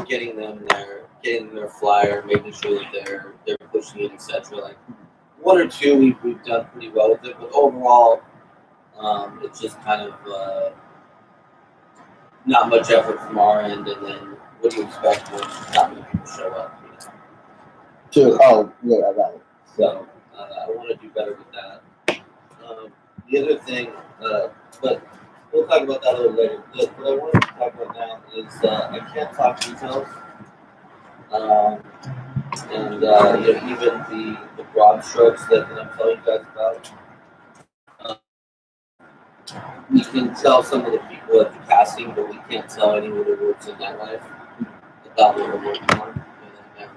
getting their flyer, making sure that they're pushing it, etc. Like one or two, we've done pretty well with it, but overall, it's just kind of not much effort from our end. And then what do you expect when not many people show up? You know? True. Oh, yeah, right. So I want to do better with that. The other thing, but we'll talk about that a little later. What I wanted to talk about now is I can't talk details, and you know, even the broad strokes that I'm telling you guys about. We can tell some of the people at the casting, but we can't tell anyone who works in nightlife about what we're working on. And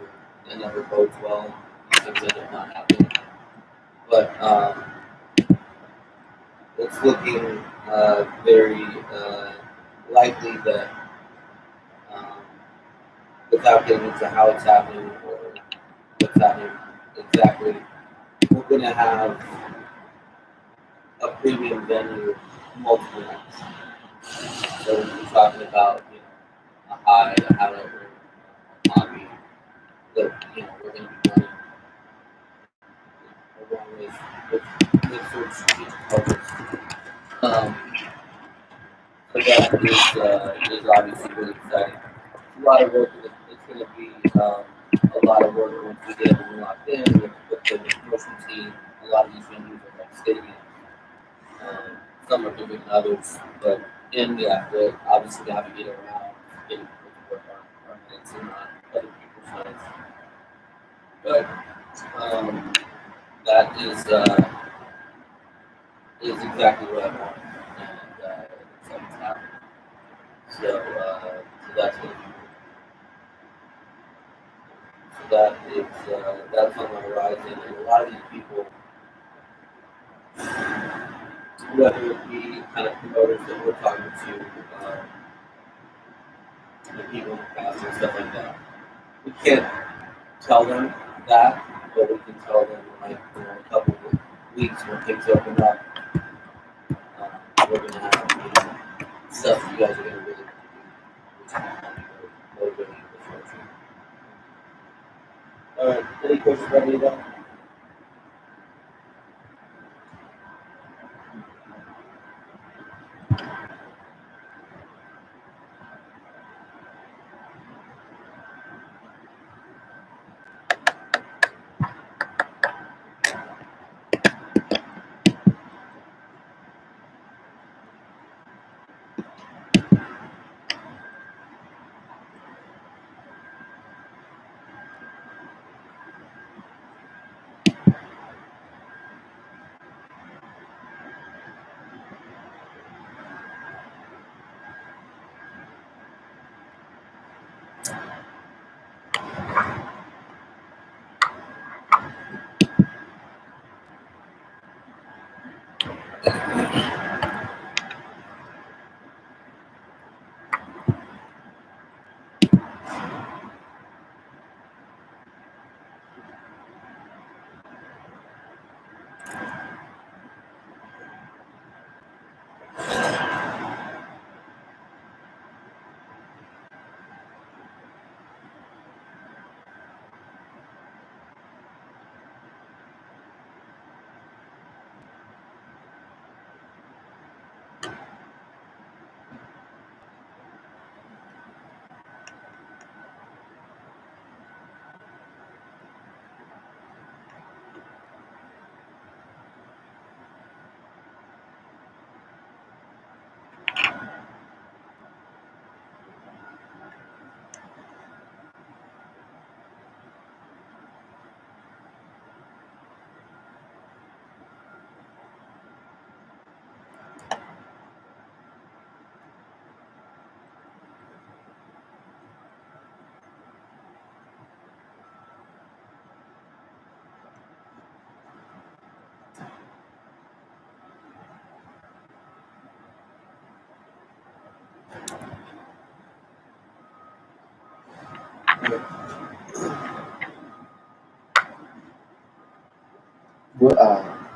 that never bodes well. And things end up not happening. But it's looking very likely that um, without getting into how it's happening or what's happening exactly, we're going to have a premium venue multiple nights. So we're talking about, you know, a high, a highlight room, a hobby that, you know, we're going to be running along with sort of strategic partners. Um, so that is obviously really exciting. It's a lot of work. It's going to be a lot of work once we get everything locked in with the promotion team. A lot of these venues are like stadiums. Some are bigger than others, but and we have to obviously navigate around getting people to work on our nights and not other people's nights. But that is exactly what I want, and it's exciting to happen. So that's going to be so that's on the horizon, and a lot of these people, whether it be kind of promoters that we're talking to, the people in the past and stuff like that, we can't tell them that, but we can tell them like in a couple of weeks when things open up, we're gonna have stuff you guys are gonna really do, which is gonna be motivating in the future. All right, any questions about any of that?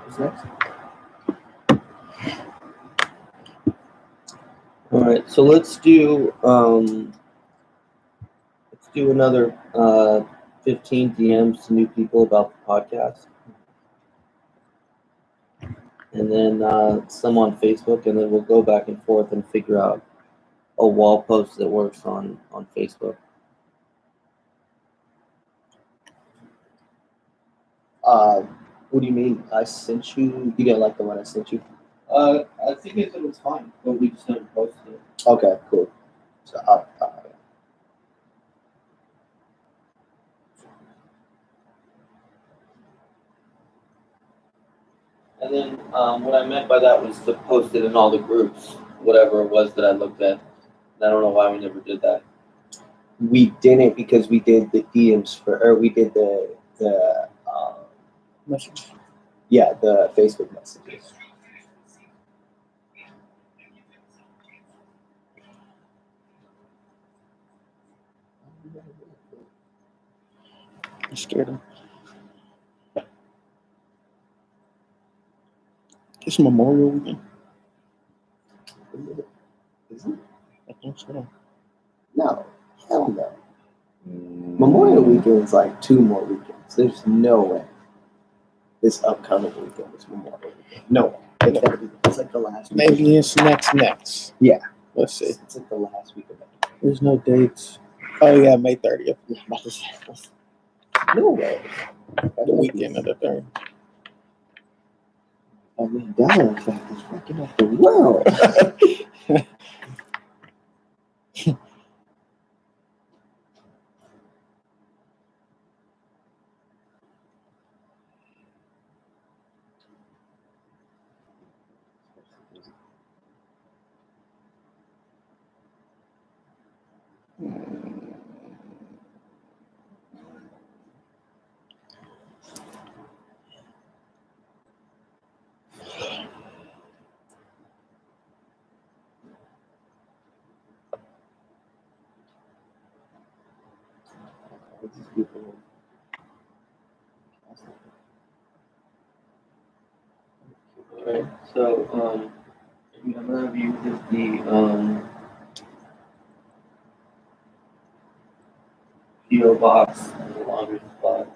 What's next? All right, so let's do do another 15 DMs to new people about the podcast, and then some on Facebook, and then we'll go back and forth and figure out a wall post that works on Facebook. What do you mean? I sent you. You didn't like the one I sent you? I think it was fine, but we just haven't posted it. Okay, cool. So And then what I meant by that was to post it in all the groups, whatever it was that I looked at. I don't know why we never did that. we didn't because we did the DMs or we did the Message. yeah, the Facebook messages. I'm scared of. It's Memorial Weekend. Is it? I think so. No, hell no. Memorial Weekend is like 2 more weekends. There's no way this upcoming weekend is Memorial Weekend. No way. It can't be. It's like the last week. Maybe it's next. Yeah. Let's see. It's like the last week of it. There's no dates. Oh yeah, May 30th. Yeah, I'm about to say, no way. The weekend of the 30th. I mean, that effect is fucking up the world. Alright, so I'm gonna have you hit the PO box in the laundry spot.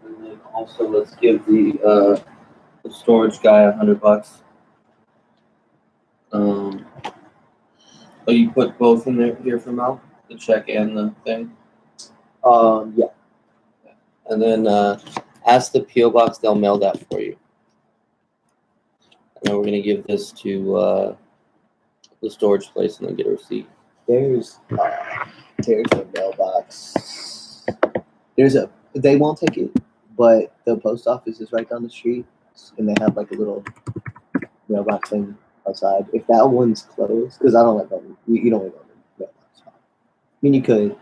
And then also let's give the storage guy $100. Oh, you put both in there here for Mel, the check and the thing, Yeah. and then ask the PO box; they'll mail that for you. And then we're gonna give this to the storage place and then get a receipt. There's a mailbox. They won't take it, but the post office is right down the street, and they have like a little mailbox thing outside. If that one's closed, because I don't like going, you don't want to go to the mailbox. I mean, you could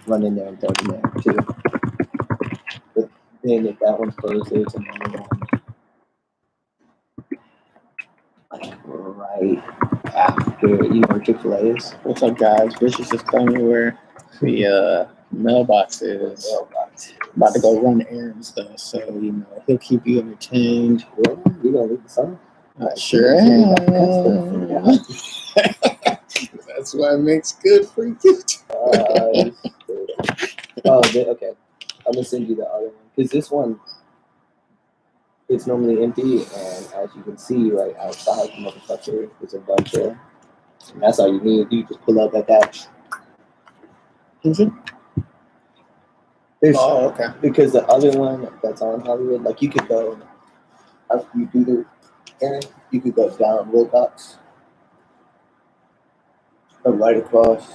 run in there and throw it in there too. But then if that one's closed, there's another one like right after, where Chick-fil-A is. What's up, guys? Vicious is telling me where the mailbox is. About to go run errands though, so he'll keep you entertained. Well, you gonna leave the sun? I sure am. That's why it makes good for you. Okay. I'm gonna send you the other one because this one, it's normally empty, and as you can see right outside, the motherfucker, there's a bunch there. And that's all you need. You just pull up at that. Is it? There's okay. because the other one that's on Hollywood, like you could go after you do the errand, you could go down Wilcox or right across.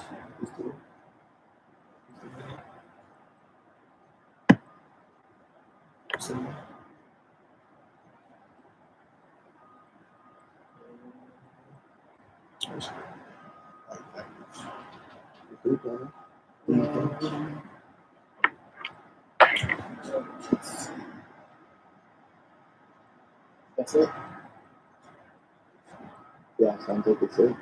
That's it. Yeah, sounds like it's it.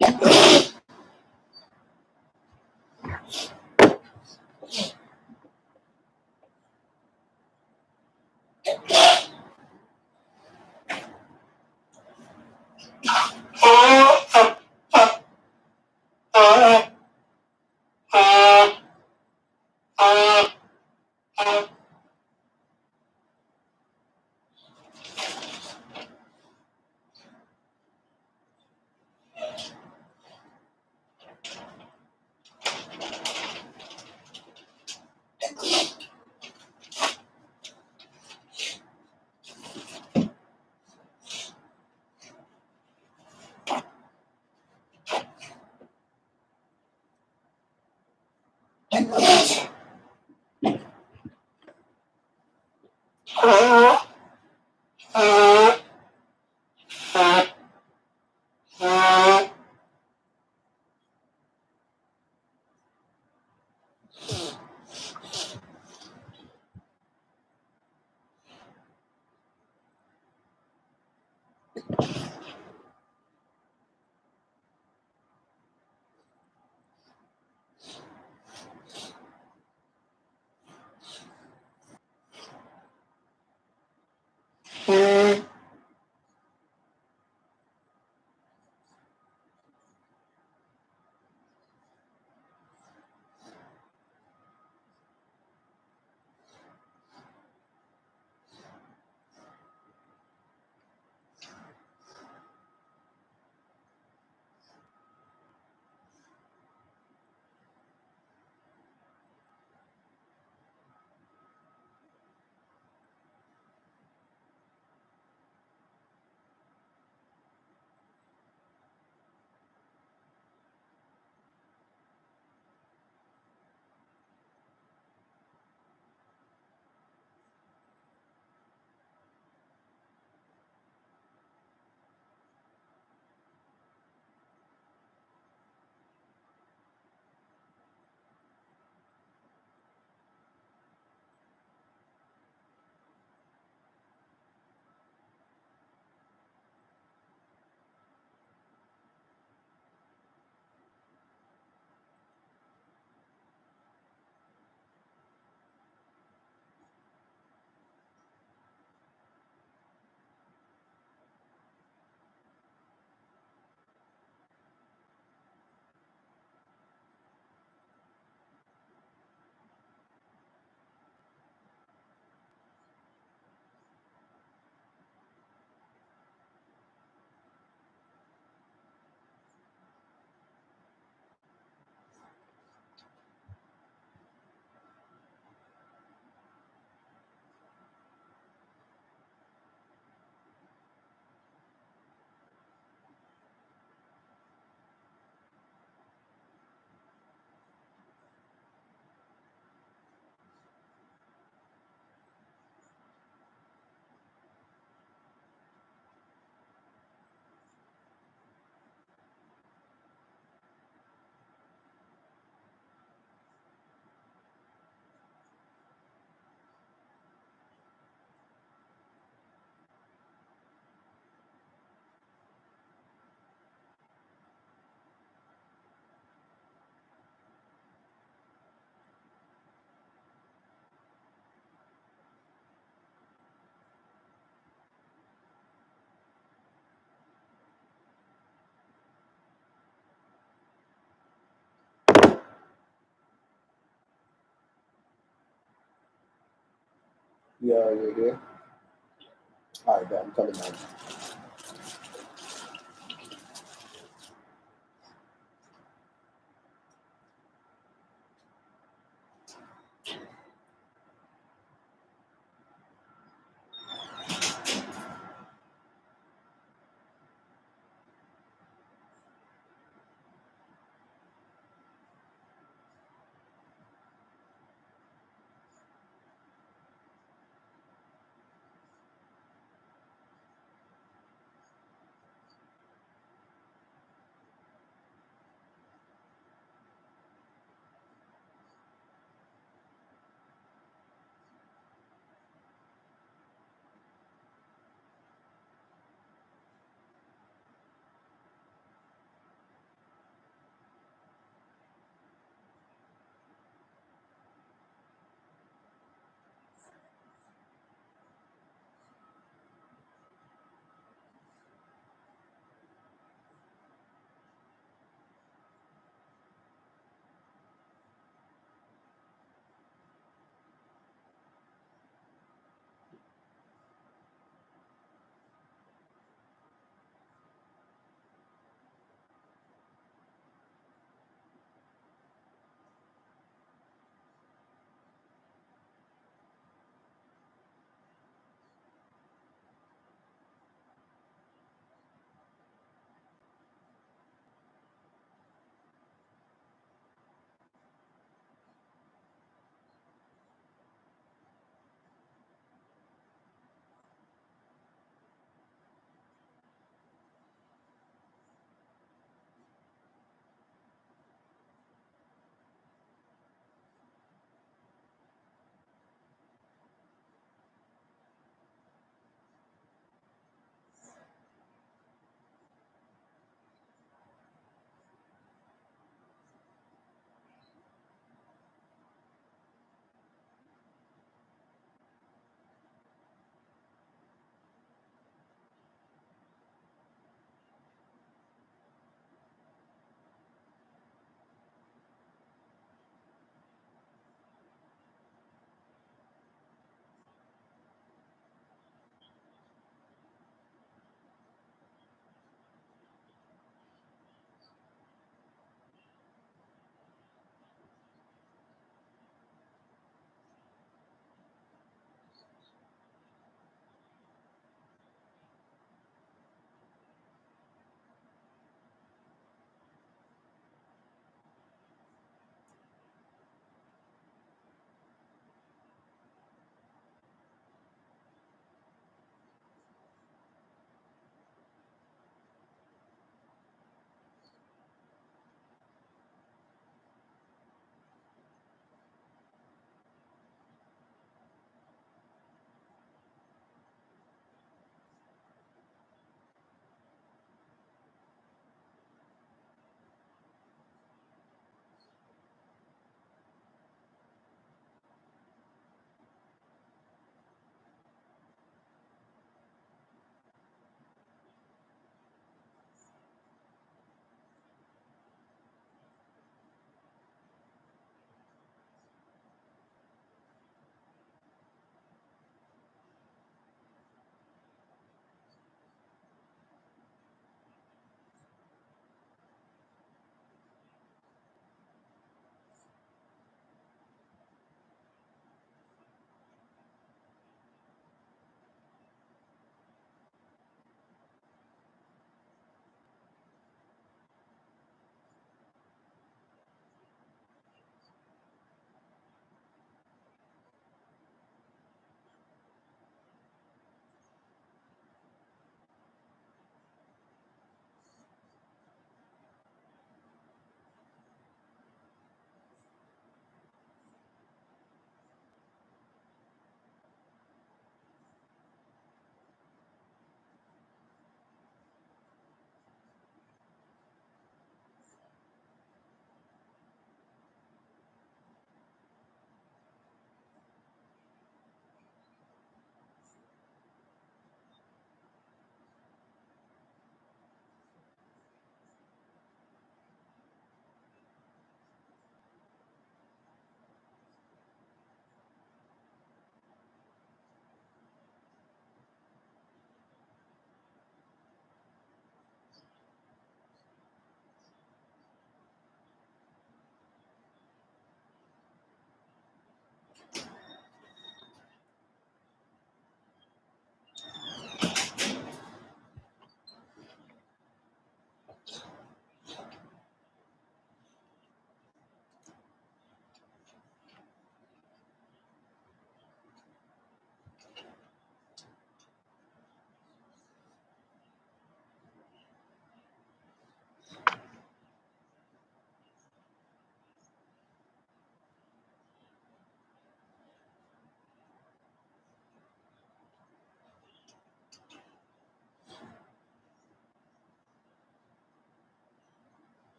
Yeah, you're here. All right, bet. I'm coming down.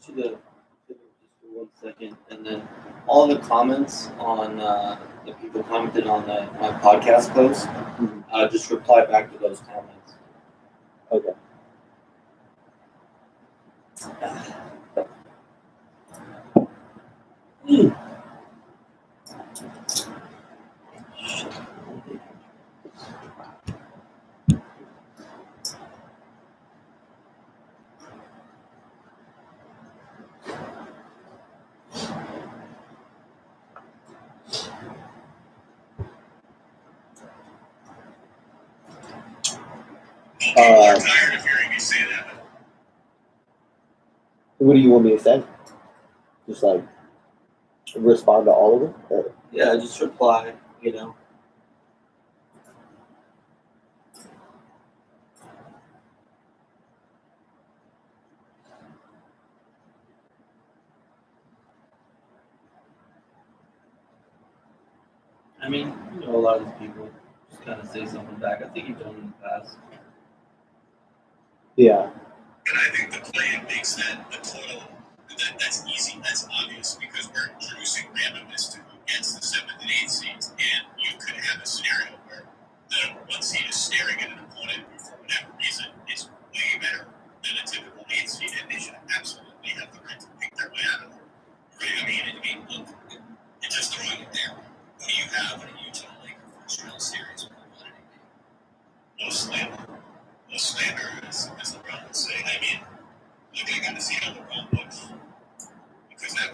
to the just for 1 second, and then all the comments on the people commented on my podcast post, just reply back to those comments. Okay. I'm tired of hearing me say that. What do you want me to say? Just like respond to all of them? Or? Yeah, just reply. You know. I mean, a lot of these people just kind of say something back. I think you've done it in the past. Yeah. And I think the play makes that a total. That's easy. That's obvious because we're introducing randomness to who gets the 7th and 8th seeds, and you could have a scenario where the 1 seed is staring at an opponent who, for whatever reason, is way better than a typical 8th seed, and they should absolutely have the right to pick their way out of there. Right? I mean, look, you're just throwing it there. Who do you have in a Utah Laker first round series with quantity? No slander. No slander, as LeBron would say. I mean, look, I got to see how LeBron looks. Because now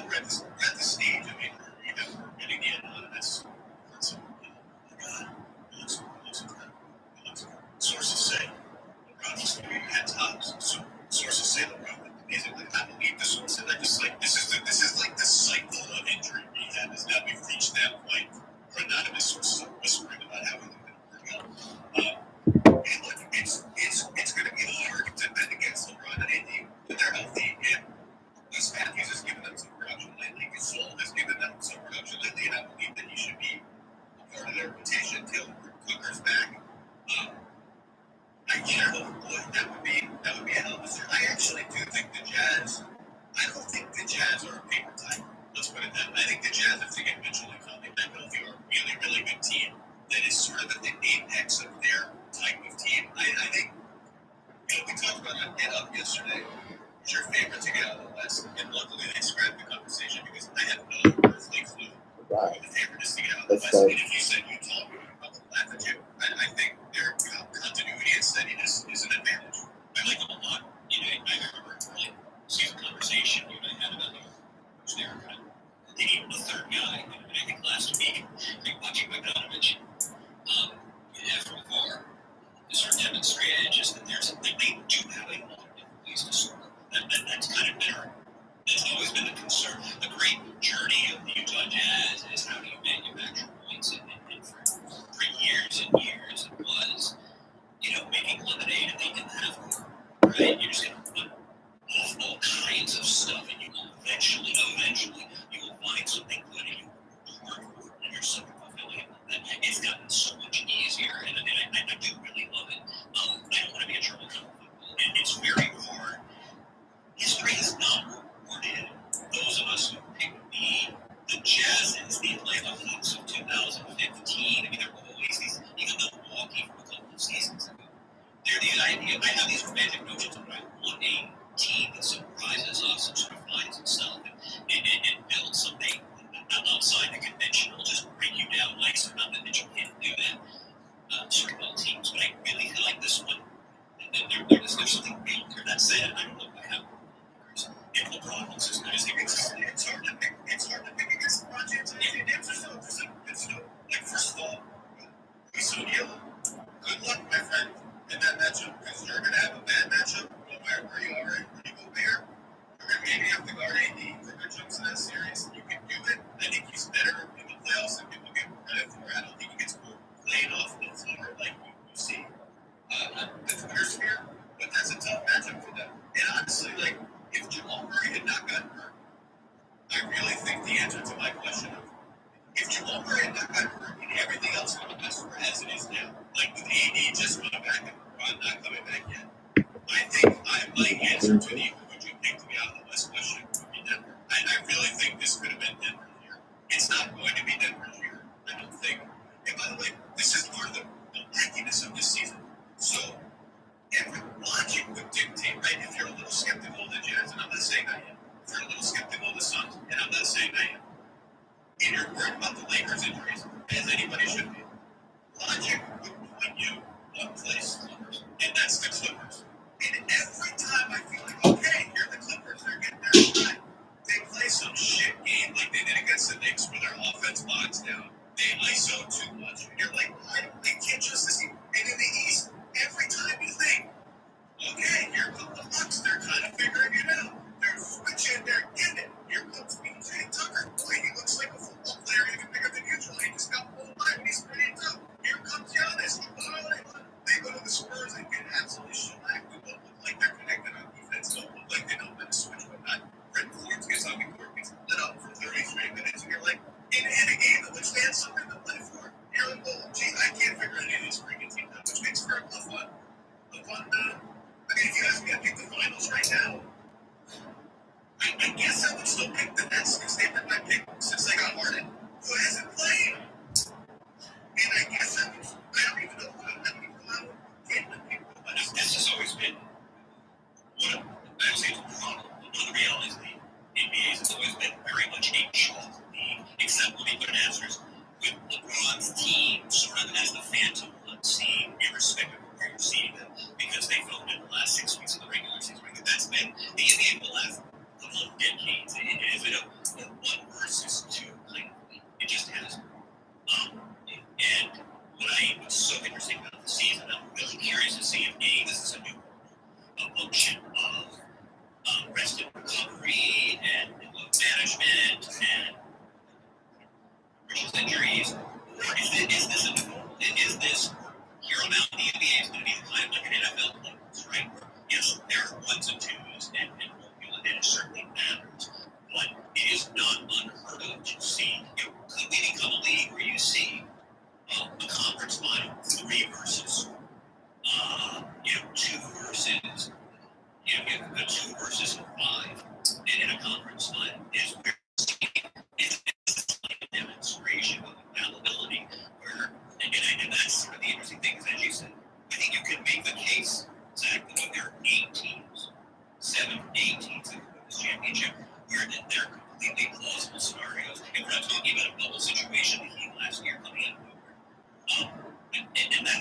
we're at the stage, I mean, we're getting in on this. Oh my God. It looks incredible. Sources say LeBron is going to be at tops. So sources say LeBron looked amazing. Like, I believe the sources. I just like, this is like the cycle of injury rehab is now we've reached that point where anonymous sources are whispering about how we're going to work out. And look, it's going to be hard to bet against LeBron and AD when they're healthy. And Wes Matthews has given them some production lately. Gasol has given them some production lately, and I believe that he should be a part of their rotation until Cooker's back. Boy, that would be a hell of a start. I actually do think the Jazz. I don't think the Jazz are a paper tiger. Let's put it that way. I think the Jazz, if they get Mitchell and Conley back healthy, are a really, really good team. That is sort of at the apex of their type of team. I think. We talked about on Get Up yesterday. Who's your favorite to get out of the West? And luckily they scrapped the conversation because I have no earthly clue who the favorite is to get out of the West. And if you said Utah, we would probably laugh at you. I think their continuity and steadiness is an advantage. I like them a lot. I remember early season conversation you and I had about who's there. They need a third guy. And I think last week, watching Bogdanovich after the war, sort of demonstrated just that they do have a lot of different ways to score. That's kind of been that's always been the concern. The great journey of the Utah Jazz is how do you manufacture points, and for years and years it was, making lemonade and they didn't have more. Right? You're just gonna put all kinds of stuff, and you will eventually you will find something good, and you will hard for it, and you're so fulfilling that it's gotten so much easier, and I do really love it. I don't want to be a trouble football. It's very hard. History has not rewarded those of us who picked the Jazz as the Atlanta Hawks of 2015. I mean, there were always these, even though Milwaukee for a couple of seasons ago, they're the idea. I have these romantic notions of I want a team that surprises us and sort of finds itself and builds something outside the conventional, just break you down like so. Not that you can't do that. Super Bowl teams, but I really feel like this one. There's something real here. That said, I don't know if I have if LeBron looks as good as he looks. It's hard to pick. It's hard to pick against LeBron James. First of all, Luis O'Neal, good luck, my friend, in that matchup because you're going to have a bad matchup no matter where you are and when you go there. You're going to maybe have to guard AD for good chunks of that series. You can do it. I think he's better in the playoffs than people give him credit for. I don't think he gets played off the floor like you see. The Sphere, but that's a tough matchup for them. And honestly, if Jamal Murray had not gotten hurt, I really think the answer to my question of if Jamal Murray had not gotten hurt and everything else would have been as it is now, like with AD just coming back and LeBron not coming back yet, I think my answer to the who would you pick to be out of the West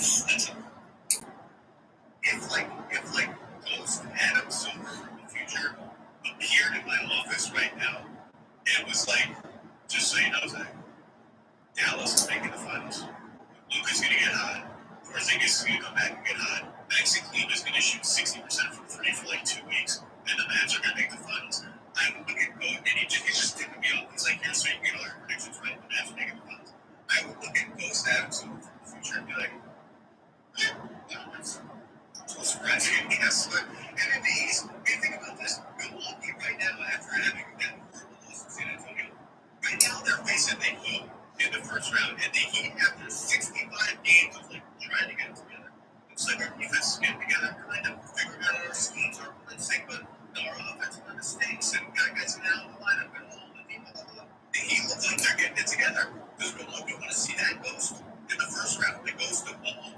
That's if Ghost Adam Silver from the future appeared in my office right now and was like, just so you know, Zach, Dallas is making the finals. Luka's gonna get hot. Porzingis is gonna come back and get hot. Maxi Kleber is gonna shoot 60% from three for like 2 weeks, and the Mavs are gonna make the finals. I would look at Ghost, and he's just tipping me off. He's like, "Here's so you can get all your predictions right. The Mavs are making the finals." I would look at Ghost Adam Silver from the future and be like, so surprising, yes. And in the East, you think about this. Milwaukee right now, after having that horrible loss to San Antonio, right now they're facing the Heat in the first round, and the Heat, after 65 games of like trying to get it together, it's like our defense is getting together, kind of figuring out our schemes are in sync, but our offense are mistakes, and guys in the lineup and all the team. The Heat look like they're getting it together. Does Milwaukee want to see that ghost in the first round? The ghost of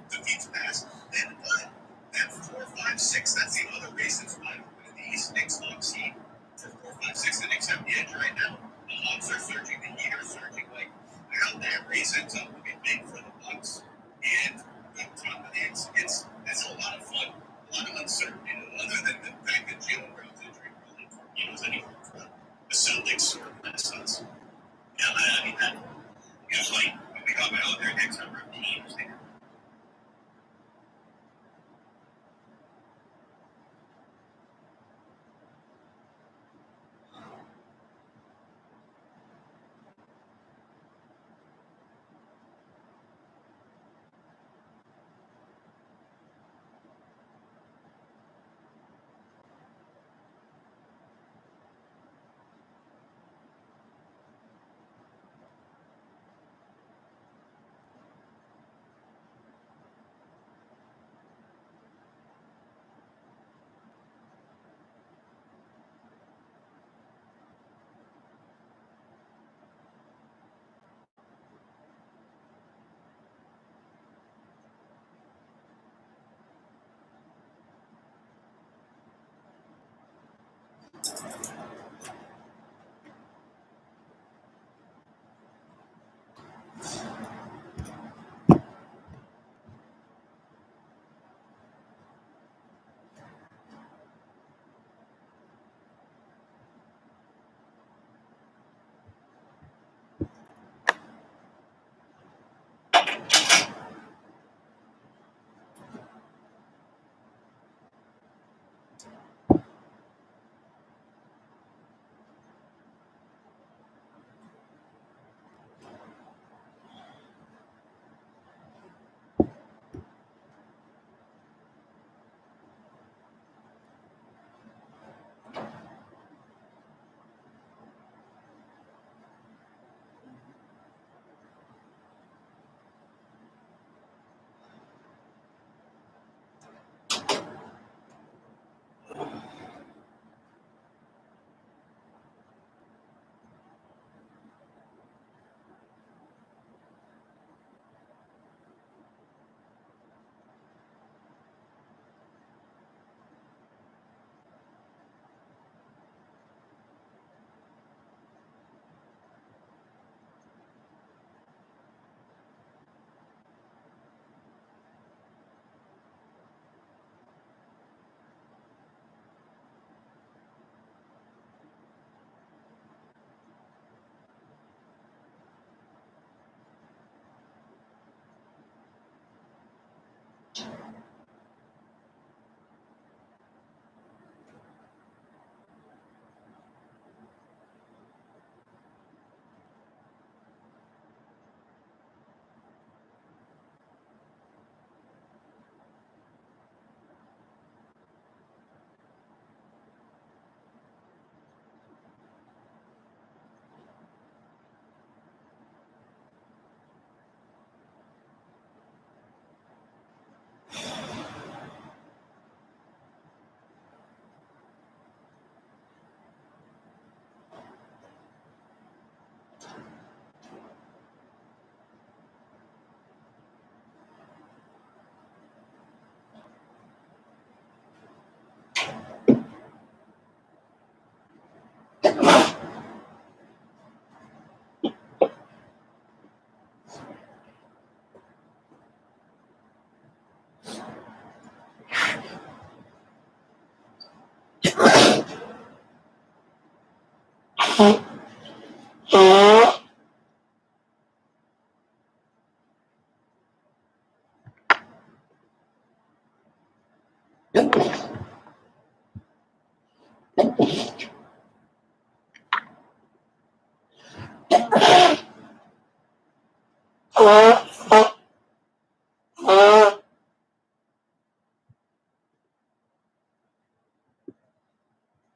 defeats pass. Then what? Then 4, 5, 6. That's the other races wide open in the East. Knicks, Hawks, Heat. For 4, 5, 6, the Knicks have the edge right now. The Hawks are surging. The Heat are surging. Like, how that race ends up will be big for the Bucks. And it's a lot of fun, a lot of uncertainty. Other than the fact that Jalen Brown's injury really, is anything for the Celtics sort of renaissance. Yeah, I mean that. It's like when we talk about their next number of teams.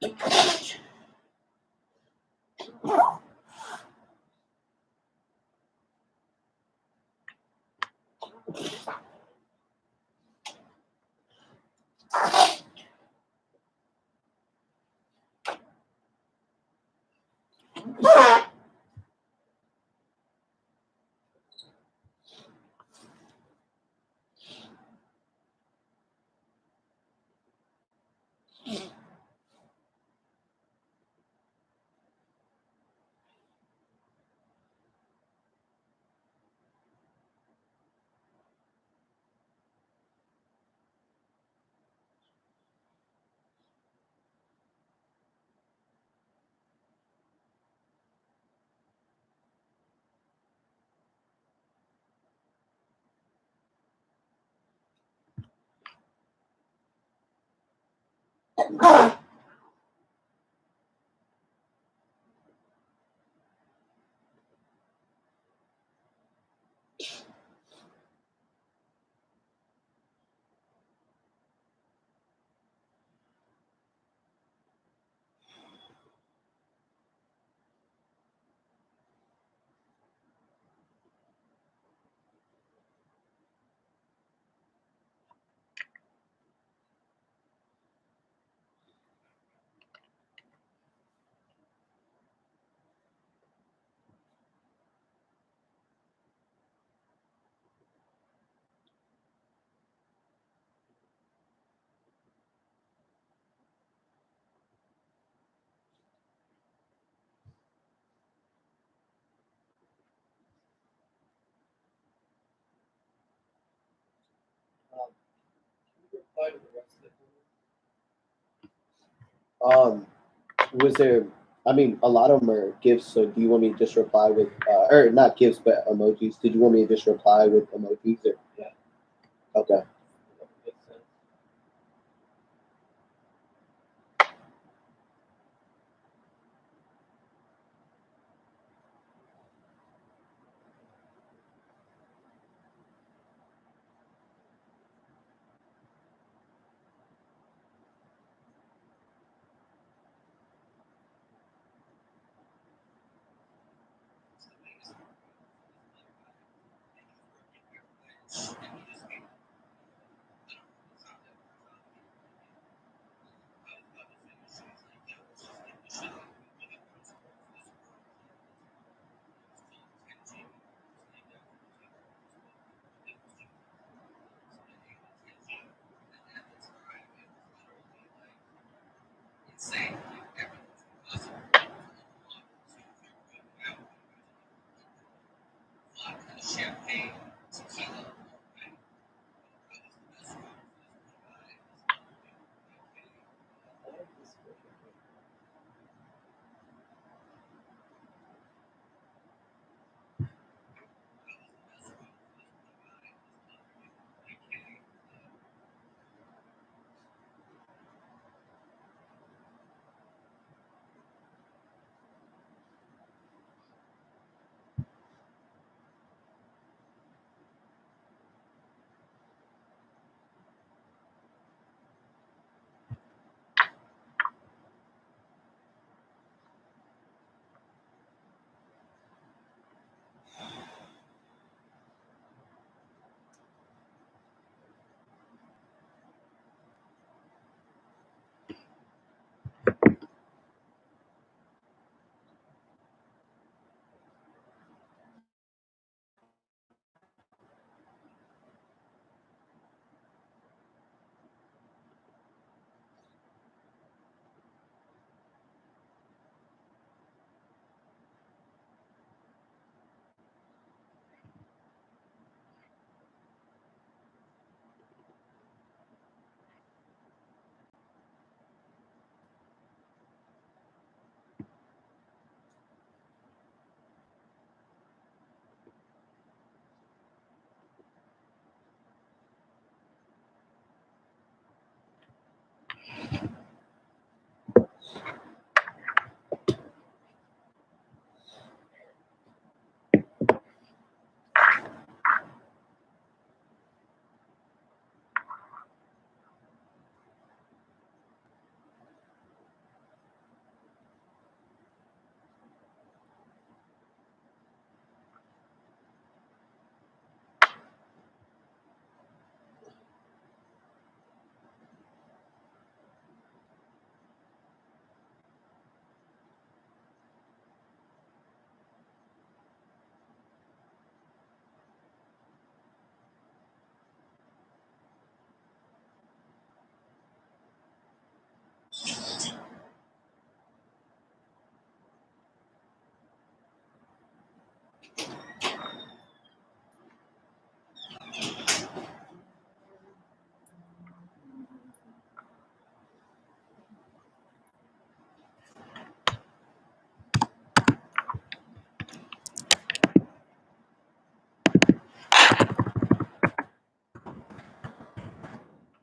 Can you reply to the rest of the Was there? I mean, a lot of them are gifts. So, do you want me to just reply with, or not gifts, but emojis? Did you want me to just reply with emojis? Or? Yeah. Okay. makes sense?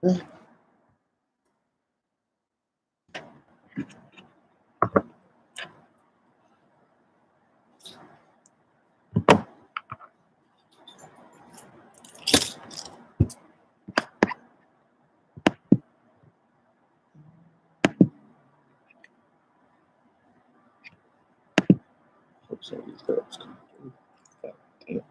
Oops, sorry, these girls come through. God damn.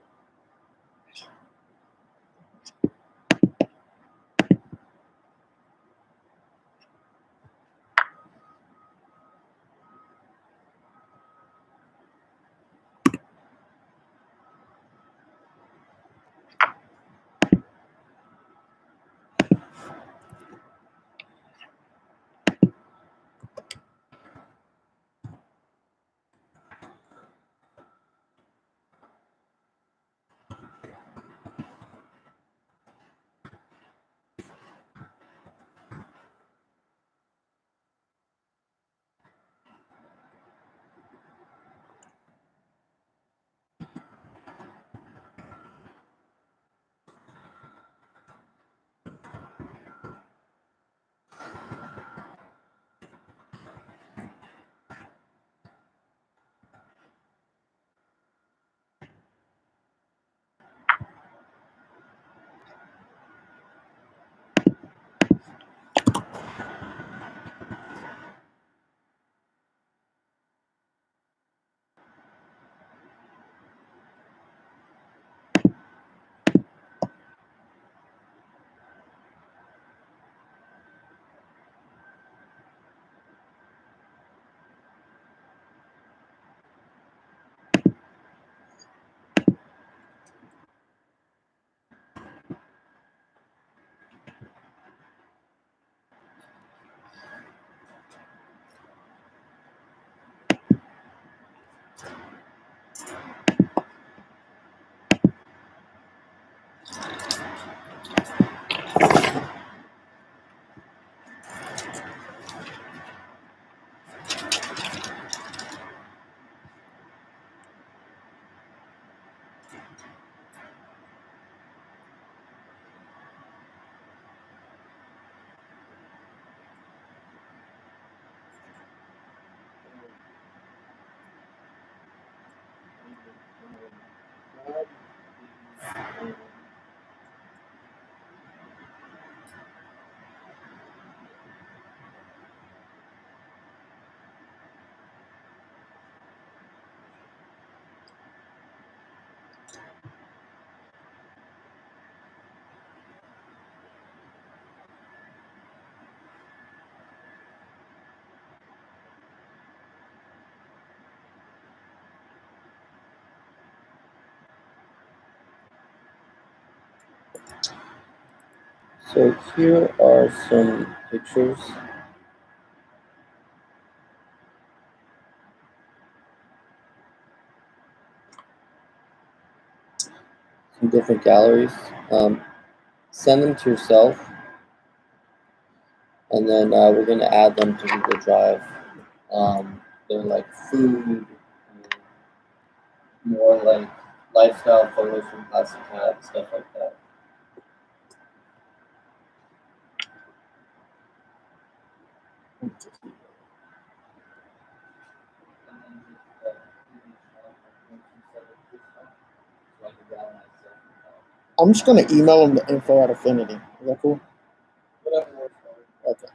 So here are some pictures. Some different galleries. Send them to yourself, and then we're gonna add them to Google Drive. They're like food, more like lifestyle photos from Classic Cat, stuff like that. I'm just gonna email them the info at Affinity. Is that cool? Whatever works for you. Okay.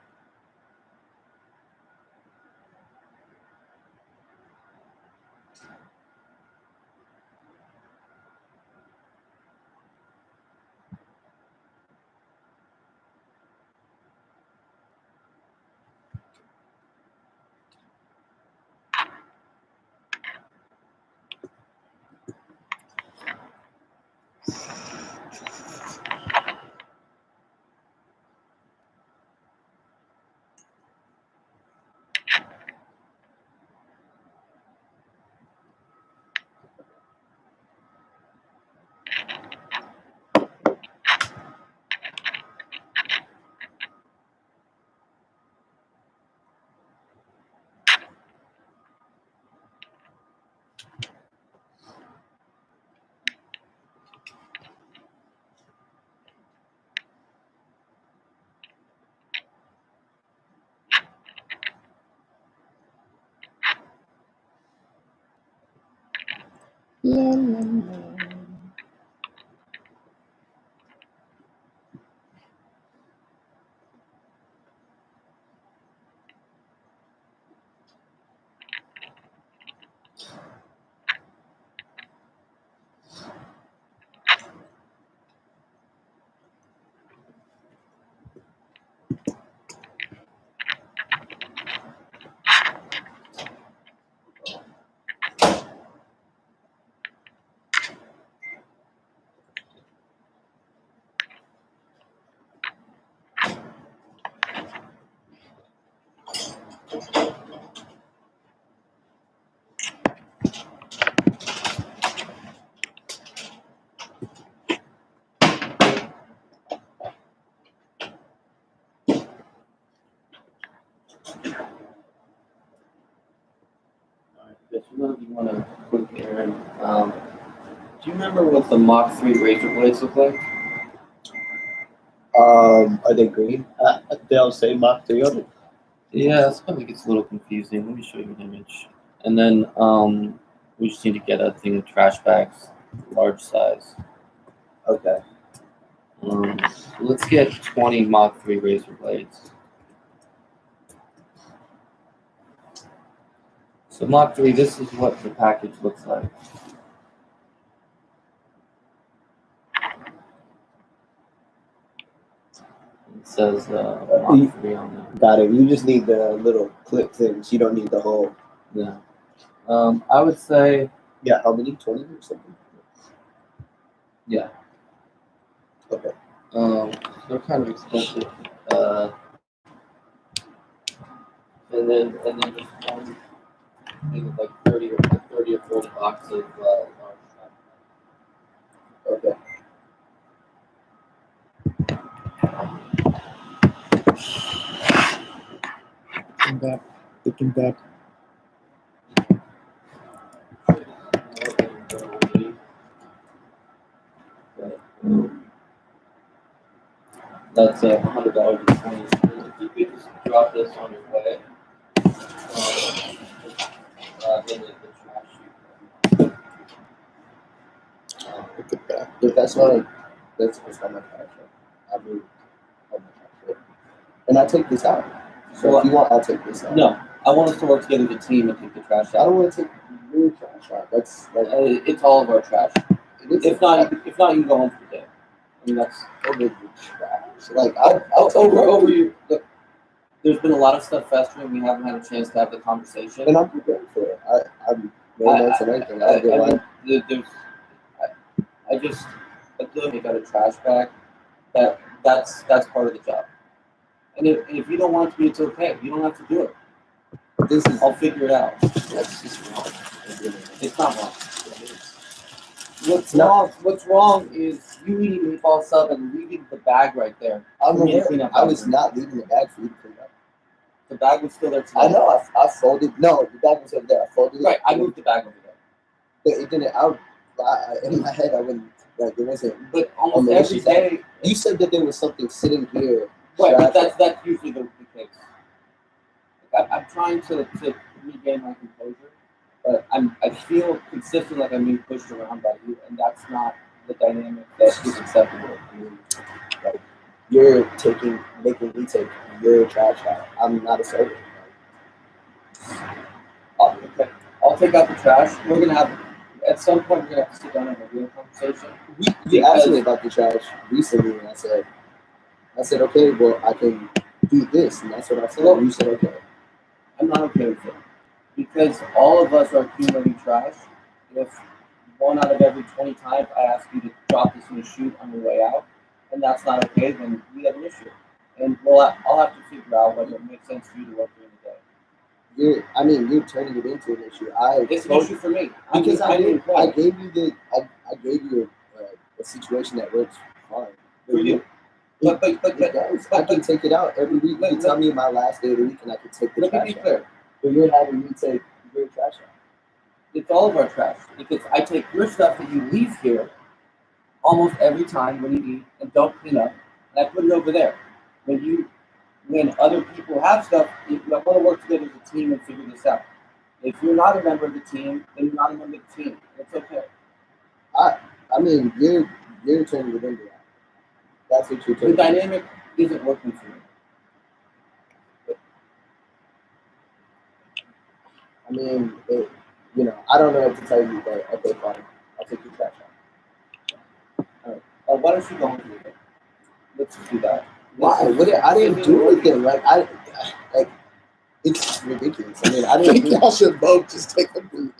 If you want to quick Aaron, do you remember what the Mach 3 razor blades look like? Are they green? They all say Mach 3 on it. Yeah, that's probably gets a little confusing. Let me show you an image. And then we just need to get a thing of trash bags, large size. Okay. Let's get 20 Mach 3 razor blades. So Mach 3, this is what the package looks like. It says Mach 3 on there. Got it. You just need the little clip things. You don't need the whole. Yeah. I would say, Yeah, how many? 20 or something? yeah. Okay. They're kind of expensive. And then just one thing of like 30 or 40 boxes of large trash. Okay. Looking back. That's $100 discount. If you could just drop this on your way, in the trash chute. Look at that. But that's not my trash. I moved on my trash. And I take this out. So Well, if you want, I'll take this out. No, I want us to work together as a team and take the trash I out. don't want to take your trash out. That's like It's all of our trash. it is. If not, you can go home for the day. I mean, that's over the trash. Like I'll take over you. Look, there's been a lot of stuff festering. We haven't had a chance to have the conversation. and I'm prepared for it. I'm no notes and anything. I don't I like. mean, I just you got a trash bag. That's part of the job. And if you don't want it to be, it's okay. You don't have to do it. This is I'll figure it out. that's just wrong. It's not wrong. What's wrong is you eating meatball sub and leaving the bag right there. I'm for me to aware. clean up I was after. not leaving the bag for you to clean up. The bag was still there today. I know. I folded. No, the bag was over there. I folded it. Right, I moved the bag over there. But it didn't. In my head, I wouldn't. Like it wasn't. But almost the every issue that- day. You said that there was something sitting here. Right, but trash. that's usually the case. I'm trying to regain my composure, but I feel consistent like I'm being pushed around by you, and that's not the dynamic that is acceptable. Like you're making me take your trash out. I'm not a servant. Okay. I'll take out the trash. We're gonna have at some point we're gonna have to sit down and have a real conversation. You asked me about the trash recently, and I said, okay, well, I can do this, and that's what I said. And you said, okay. I'm not okay with it because all of us are accumulating trash. If 1 out of every 20 times I ask you to drop this in a chute on your way out, and that's not okay, then we have an issue. And I'll have to figure out whether it makes sense for you to work during the day. You're turning it into an issue. It's an issue for me. Because I employed. gave you a situation that works fine. For you. But I can take it out every week. You can tell me my last day of the week, and I can take the let trash me be out. clear. But you're having me take your trash out. It's all of our trash because I take your stuff that you leave here almost every time when you eat and don't clean up, and I put it over there. When other people have stuff, you want to work together as a team and figure this out. If you're not a member of the team, then you're not a member of the team. It's okay. I mean, you're turning it into that. That's what you're The turning. dynamic isn't working for me. I mean, I don't know what to tell you, but okay, fine. I'll take your trash out. Why don't you go into it? Let's do that. Why? I didn't do anything. Like it's ridiculous. I mean, I I didn't think do. y'all should both just take a breather.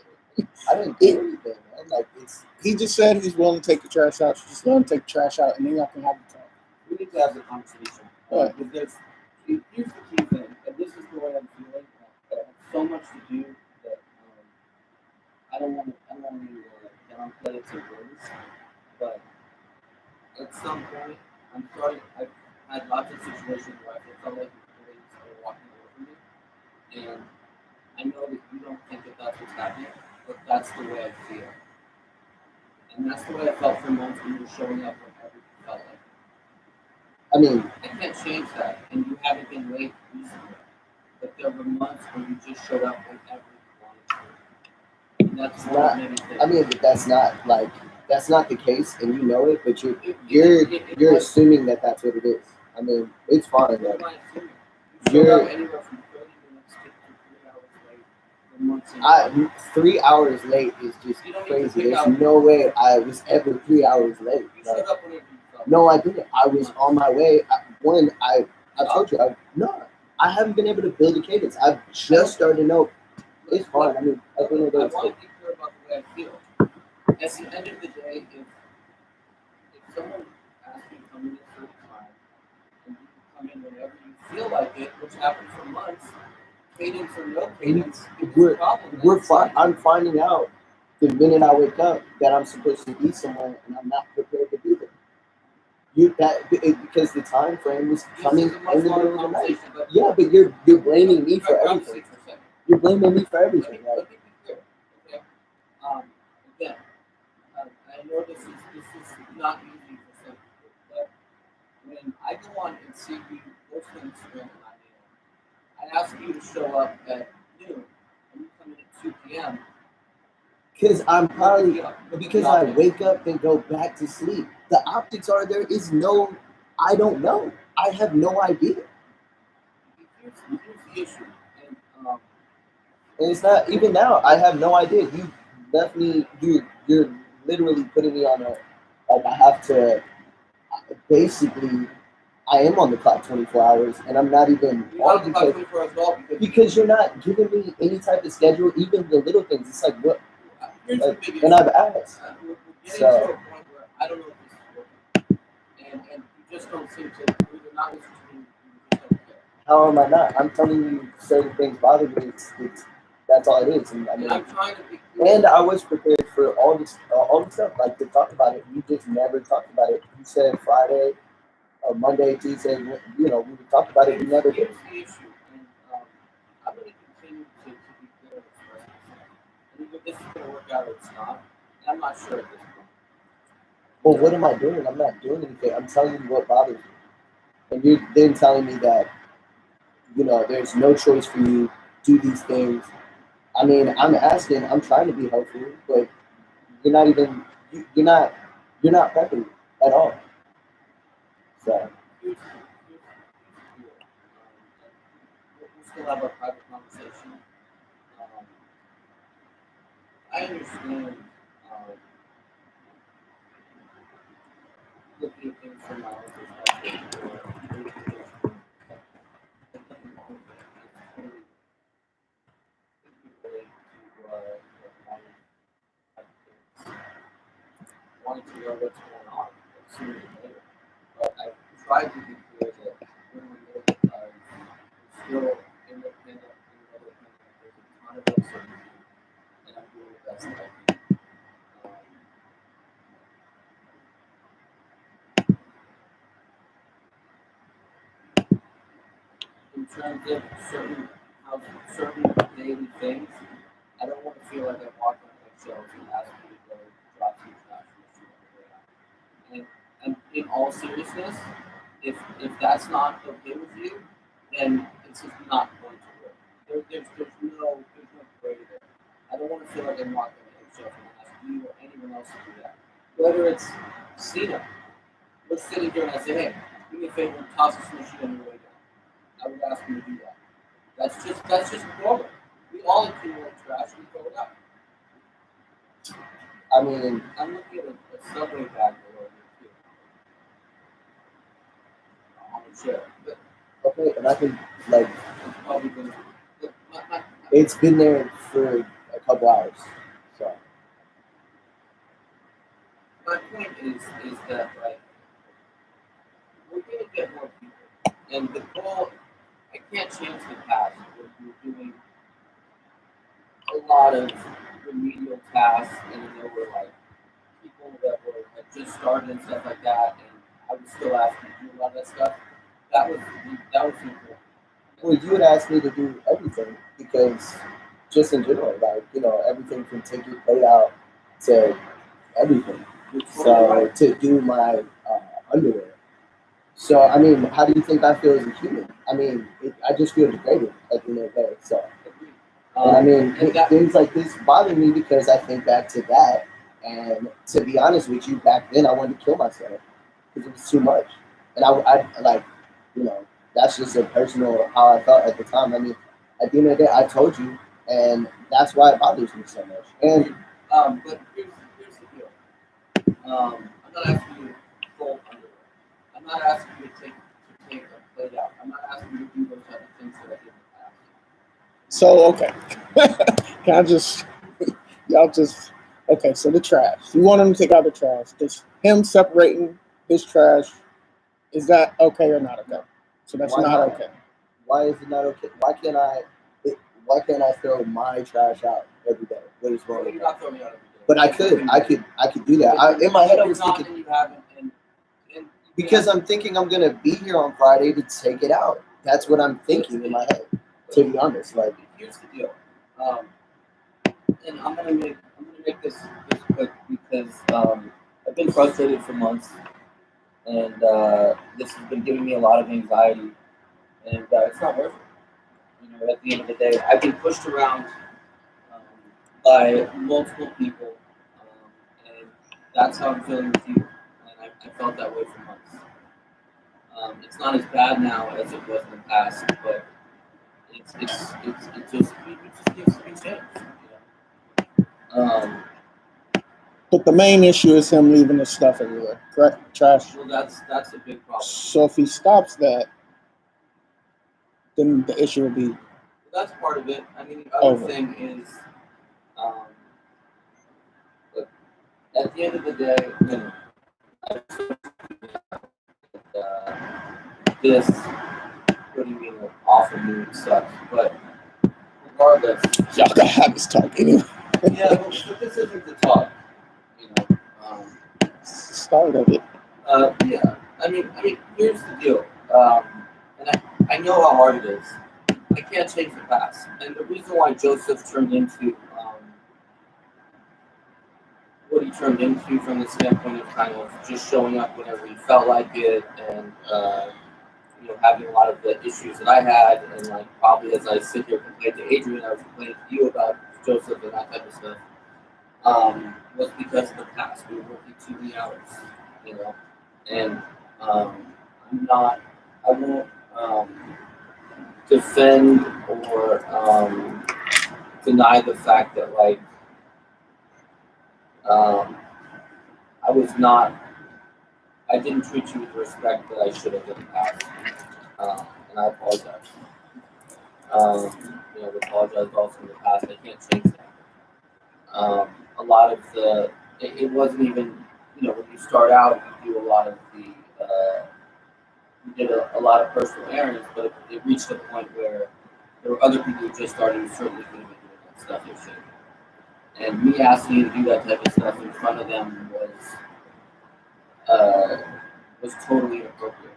I didn't do anything, man. Like it's. He just said he's willing to take the trash out. So just let him take the trash out, and then y'all can have the talk. We need to have the conversation. What? Because here's the key thing, and this is the way I'm feeling. I have so much to do that I don't want to downplay it to words, but at some point, I'm starting. I've had lots of situations where I felt like employees are walking over me, and I know that you don't think that that's what's happening, but that's the way I feel, and that's the way I felt for months when you were showing up whenever you felt like. I mean, I can't change that, and you haven't been late recently. But there were months where you just showed up whenever you wanted to. And that's it's one of not. many things. I mean, but that's not the case, and you know it. But It you're was. assuming that that's what it is. I mean, it's fine. What Like am I assuming? You showed up anywhere from 30 minutes to 3 hours late for months and months. 3 hours late is just You don't need to crazy. pick There's out. no way I was ever 3 hours late. You Like, showed up whenever you felt. no, I didn't. I was on my way. I told you, I haven't been able to build a cadence. I've just started to know. It's fine. I mean, I think I it's want to be clear about the way I feel. At the end of the day, if someone asks you to come in at a certain time, and you can come in whenever you feel like it, which happens for months, cadence or no cadence, it's a problem. we're fine. I'm finding out the minute I wake up that I'm supposed to be somewhere and I'm not prepared to be there. Because the time frame was coming This is a much in the longer middle of the night. conversation, but Yeah, but you're blaming me for I'll everything. say for a second. You're blaming me for everything. Like, Let me be clear. Okay. Again, I know this is not easy for some people, but when I go on and see you post on Instagram at 9 a.m., I ask you to show up at noon, and you come in at 2 p.m. because I'm probably Look at because the I optics. wake up and go back to sleep. The optics are there is no. I don't know. I have no idea, Here's the issue, and and it's not even now. I have no idea. You left me. You're literally putting me on a like I have to basically. I am on the clock 24 hours, and I'm not even you're not on about 24 as well because you're not giving me any type of schedule, even the little things. It's like what, here's like, the big and issue. I've asked. We're getting So- to a point where I don't know if this is working, and you just don't seem to. You're not listening to me. You just don't care. How am I not? I'm telling you certain things bother me. It's that's all it is. And I And mean, I'm trying to be clear. and I was prepared for all the stuff like to talk about it. You just never talked about it. You said Friday, or Monday, Tuesday. We would talk about it. You never did. Here's the issue, and I'm going to continue to be clear and express myself. And either this is going to work out or it's not. And I'm not sure at this point. Well, what am I doing? I'm not doing anything. I'm telling you what bothers me, and you're then telling me that there's no choice for you. Do these things. I mean, I'm asking. I'm trying to be helpful, but you're not even. You're not prepping me at all. So Here's the deal. We'll still have a private conversation. Um, I understand looking at things from my own perspective. Or looking at things from wanting to know what's going on sooner than later. But I tried to be clear that when we live still independent, there's a ton of uncertainty, and I'm doing the best that I can. In terms of certain daily things, I don't want to feel like I walk on eggshells and ask you to go drop some trash in the street on the way out. And in all seriousness, if that's not okay with you, then it's just not going to work. There's no gray there. I don't want to feel like I'm walking on eggshells and ask you or anyone else to do that. Whether it's Cena, we're sitting here and I say, hey, do me a favor, toss this machine on your way down. I would ask you to do that. That's just normal. We all accumulate trash and throw it out. I mean, I'm looking at a subway bag over here too, on the chair. But okay, and I can like it's probably gonna look, it's been there for a couple hours. So my point is that like we're gonna get more people. And the goal I can't change the past. We're doing a lot of remedial tasks and there were like people that were had just started and stuff like that and I was still asking to do a lot of that stuff. That was important. well, you would ask me to do everything because just in general, like everything from take your plate out to everything. So to do my underwear. So I mean, how do you think I feel as a human? I mean, I just feel degraded at the end of the day. So, and I mean, things like this bother me because I think back to that, and to be honest with you, back then I wanted to kill myself because it was too much, and I like, that's just a personal how I felt at the time. I mean, at the end of the day, I told you, and that's why it bothers me so much. And but here's the deal. I'm not asking you to fold underwear. I'm not asking you to take a plate out. I'm not asking you to do those type of things that I did in the past. So okay, can I just y'all just okay? So the trash. You want him to take out the trash. Just him separating his trash. Is that okay or not okay? So that's why not not? okay. Why is it not okay? Why can't I throw my trash out every day? What is wrong Well, with you're that? not throwing it out every day. But I could do that. In my head, I was not, thinking and you haven't, and because I'm thinking I'm gonna be here on Friday to take it out. That's what I'm thinking in my head. To be honest, like here's the deal. And I'm gonna make this quick because I've been frustrated for months, and this has been giving me a lot of anxiety, and it's not worth it. At the end of the day, I've been pushed around um, by multiple people, and that's how I'm feeling with you. And I felt that way for months. It's not as bad now as it was in the past, but it just needs to be changed. Um, But the main issue is him leaving his stuff everywhere. Correct? Trash. well, that's a big problem. So if he stops that, then the issue will be That's part of it. I mean, the other over. thing is, um, look, at the end of the day, this, what do you mean, like, awful mood sucks. But regardless, Y'all gotta have this talk anyway. yeah, but this isn't the talk, you know. Start of it. Yeah. I mean, here's the deal. And I know how hard it is. I can't change the past, and the reason why Joseph turned into what he turned into from the standpoint of kind of just showing up whenever he felt like it, and having a lot of the issues that I had, and like probably as I sit here complaining to Adrian, I was complaining to you about Joseph and that type of stuff. Was because of the past. We were working too many hours, and I'm not. I won't defend or deny the fact that like um, I was not. I didn't treat you with the respect that I should have in the past, and I apologize. I've apologized also in the past. I can't change that. A lot of it wasn't even, when you start out, you do a lot of you did a lot of personal errands, but it reached a point where there were other people who just started who certainly could have been doing that stuff and shit. And me asking you to do that type of stuff in front of them uh, was totally inappropriate.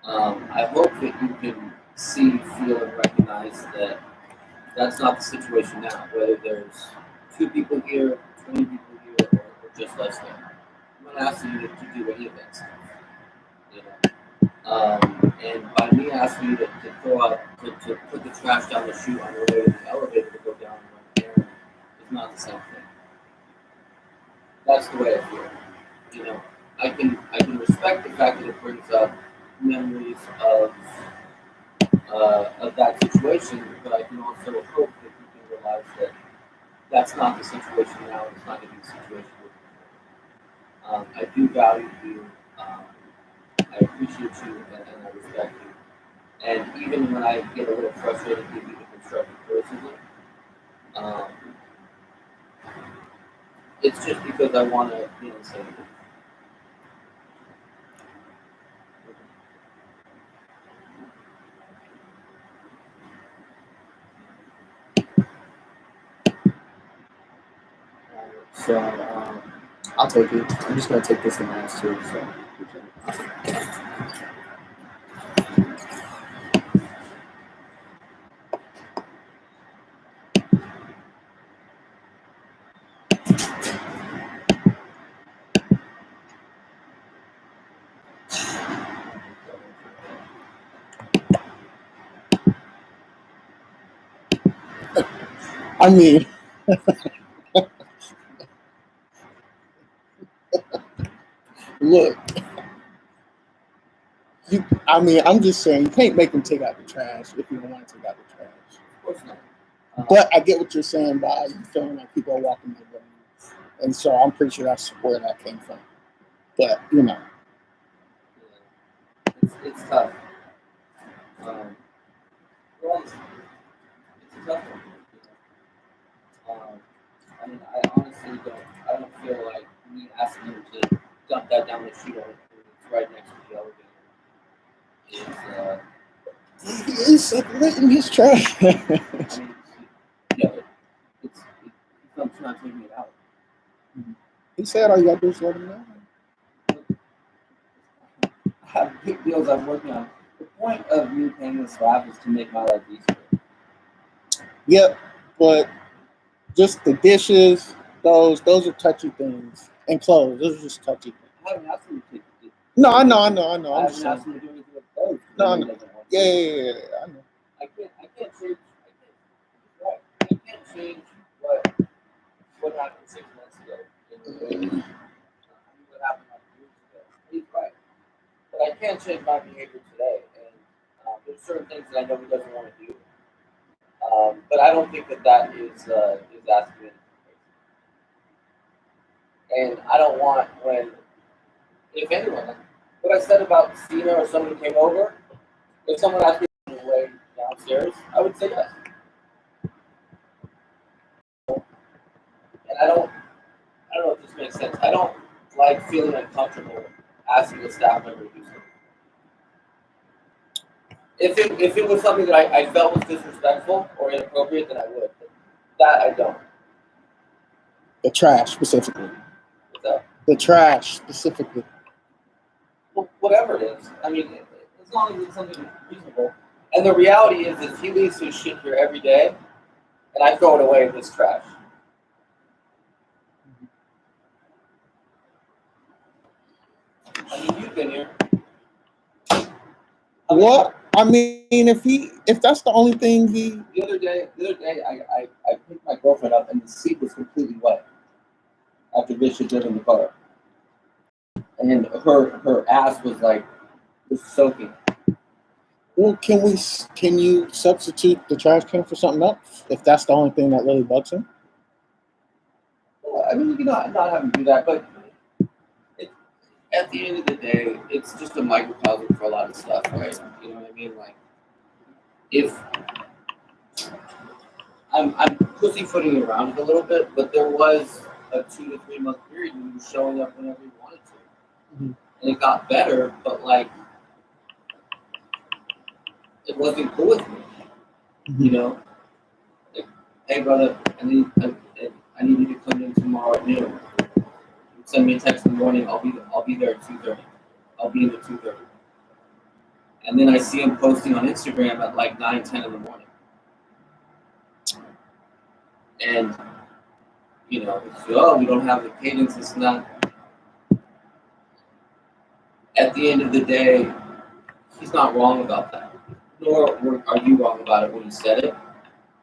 I hope that you can see, feel, and recognize that that's not the situation now. Whether there's 2 people here, 20 people here, or just less than. I'm not asking you to do any of that stuff. You know? And by me asking you to throw out, to put the trash down the chute on your way to the elevator to go down and run the errand is not the same thing. That's the way I feel. you know, I can respect the fact that it brings up memories of that situation, but I can also hope that you can realize that that's not the situation now. It's not going to be the situation. I do value you. Um, I appreciate you, and I respect you. And even when I get a little frustrated, give you the constructive criticism. Um, it's just because I want to, say, So I'll take it. I'm just gonna take this in last too. So I mean, look, I'm just saying you can't make them take out the trash if you don't want to take out the trash. of course not. But I get what you're saying by you feeling like people are walking their way. And so I'm pretty sure that's where that came from. But, It's tough. Um, well, it's a tough one. I mean, I honestly don't. I don't feel like me asking him to dump that down the street on it's right next to the elevator. he is separating his trash. I mean, yeah, it comes not taking it out. He said all you gotta do is let him know. I have big deals I'm working on. The point of me paying this slab is to make my life easier. Yep, but just the dishes, those are touchy things. And clothes, those are just touchy things. I haven't asked him to take it. No, I know. I I'm haven't just asked saying. him to do anything with clothes. No, He I know. doesn't want to. Yeah, I know. I can't change. I can't change what happened 6 months ago. What happened like years ago. He's right, but I can't change my behavior today. And there's certain things that I know he doesn't want to do. But I don't think that is asking him. And I don't want when, if anyone, what I said about Cena or somebody came over, if someone asked me to go away downstairs, I would say yes. And I don't know if this makes sense. I don't like feeling uncomfortable asking a staff member to do something. If it was something that I felt was disrespectful or inappropriate, then I would. But that I don't. The trash specifically. So, The trash specifically. well, whatever it is. I mean, as long as it's something reasonable. And the reality is he leaves his shit here every day, and I throw it away in this trash. I mean, you've been here. What? I mean, if that's the only thing he The other day, I picked my girlfriend up, and the seat was completely wet after Vish had driven the car, and her ass was soaking. well, can you substitute the trash can for something else if that's the only thing that really bugs him? Well, I mean, you can not have him do that, but at the end of the day, it's just a microcosm for a lot of stuff, right? You know what I mean? Like, if I'm pussyfooting around it a little bit, but there was a 2 to 3 month period when he was showing up whenever he wanted to, Mhm. and it got better, but like it wasn't cool with me, you know. Like, hey brother, I need you to come in tomorrow at noon. Send me a text in the morning. I'll be there at 2:30. I'll be in at 2:30. And then I see him posting on Instagram at like 9, 10 in the morning. And, it's, oh, we don't have the cadence, this and that. At the end of the day, he's not wrong about that. Nor are you wrong about it when you said it.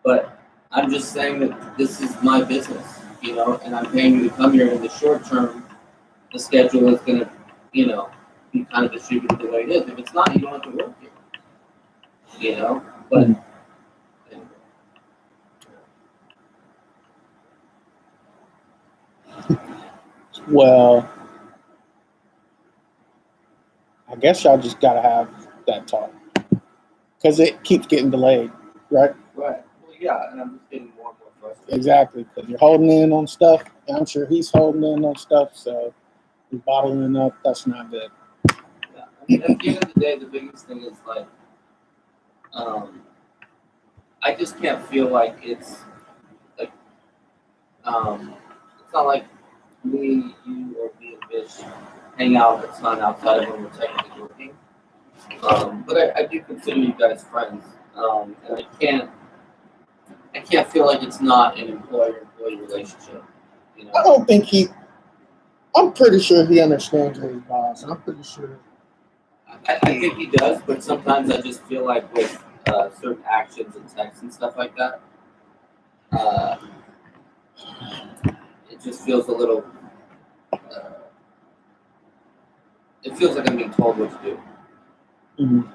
But I'm just saying that this is my business, and I'm paying you to come here in the short term the schedule is going to, be kind of distributed the way it is. If it's not, you don't have to work it. But Well, I guess y'all just gotta have that talk because it keeps getting delayed, right? right. Well, yeah, and I'm just getting more and more frustrated. Exactly, because you're holding in on stuff. And I'm sure he's holding in on stuff, so he's bottling up. That's not good. Yeah. I mean, at the end of the day, the biggest thing is like, I just can't feel like like, it's not like me, you, or me and Mitch hang out a ton outside of when we're technically working. But I do consider you guys friends, and I can't feel like it's not an employer-employee relationship. I don't think he. I'm pretty sure he understands his boss. I'm pretty sure. I think he does, but sometimes I just feel like with certain actions and texts and stuff like that, uh, it just feels a little. Uh, it feels like I'm being told what to do. Mhm.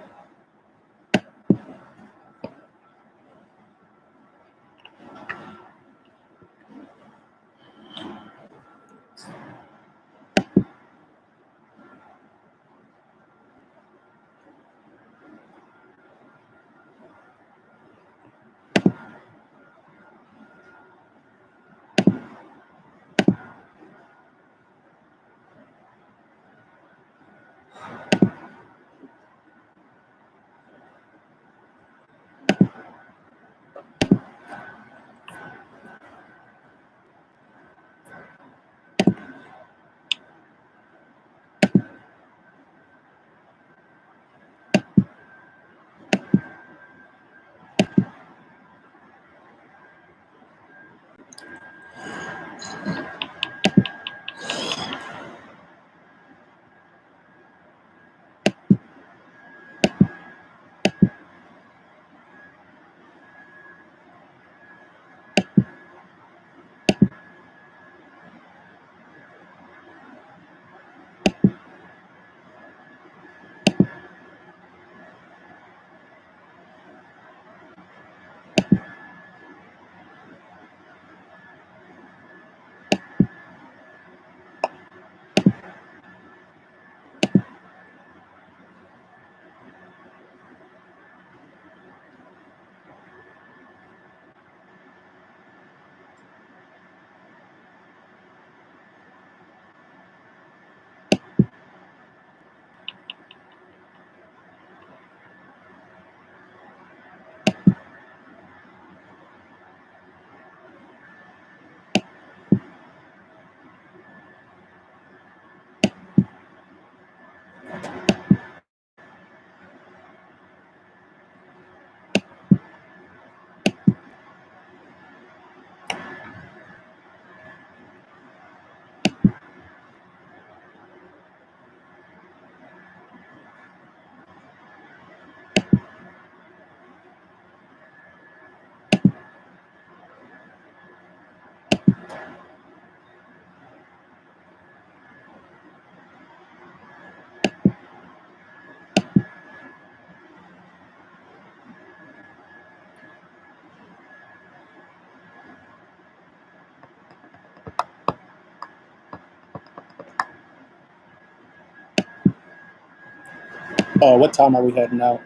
Oh, what time are we heading out?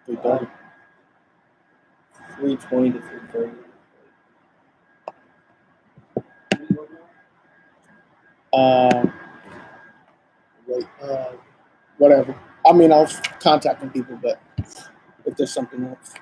3:30. 3:20 to 3:30. Um, wait, whatever. I mean, I was contacting people, but if there's something else.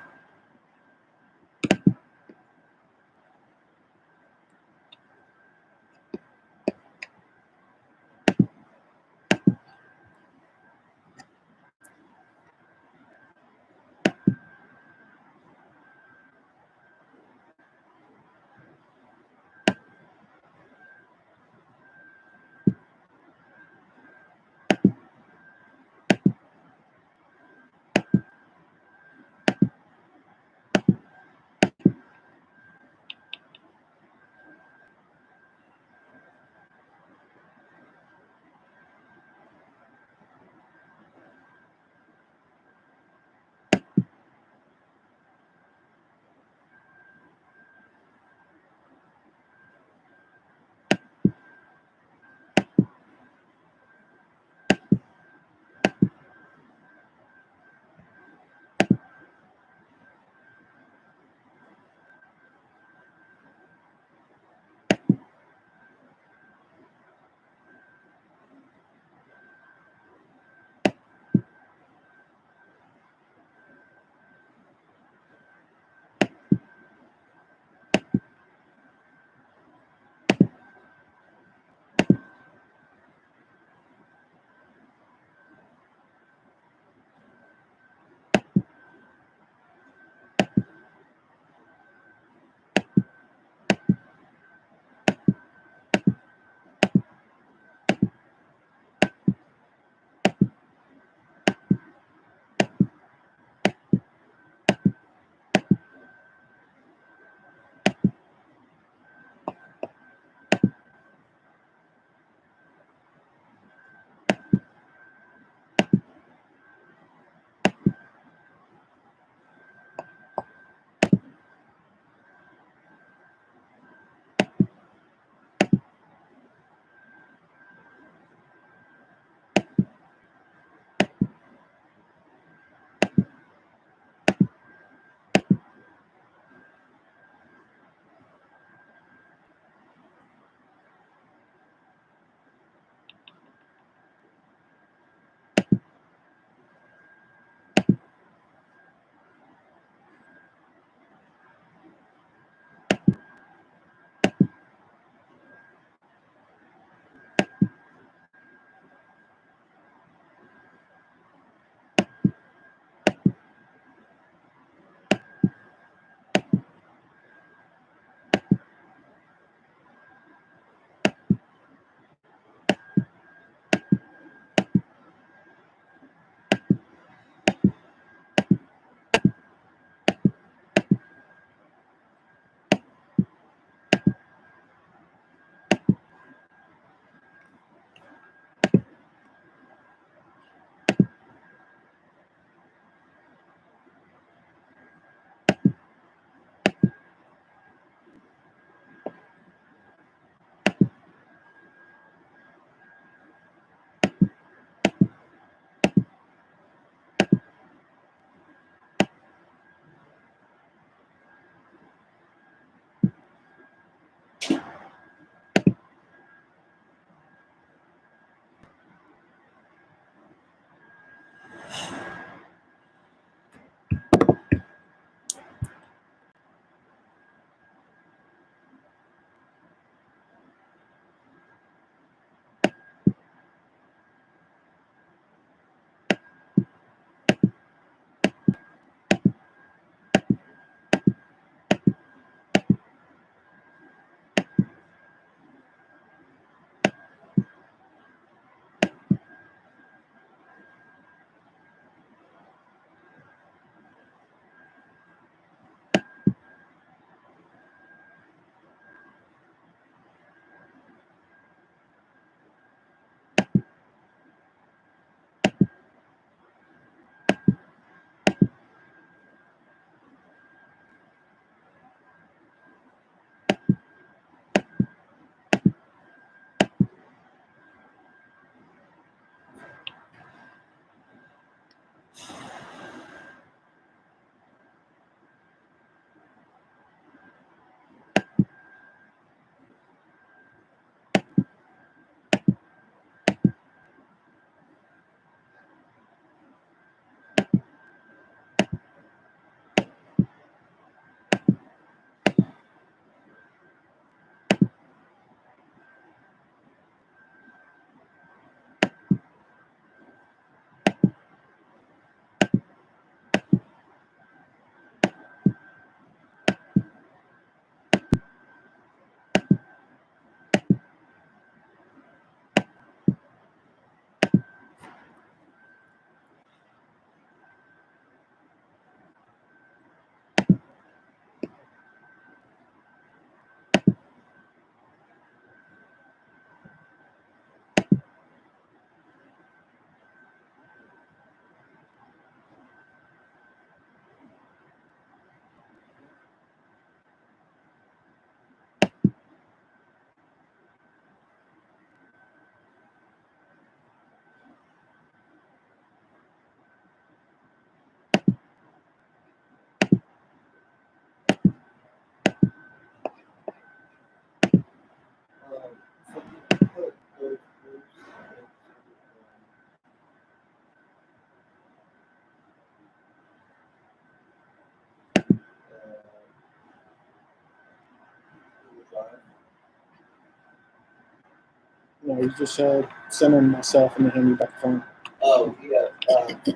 No, you just said sending myself and then hand me back the phone. Oh, yeah.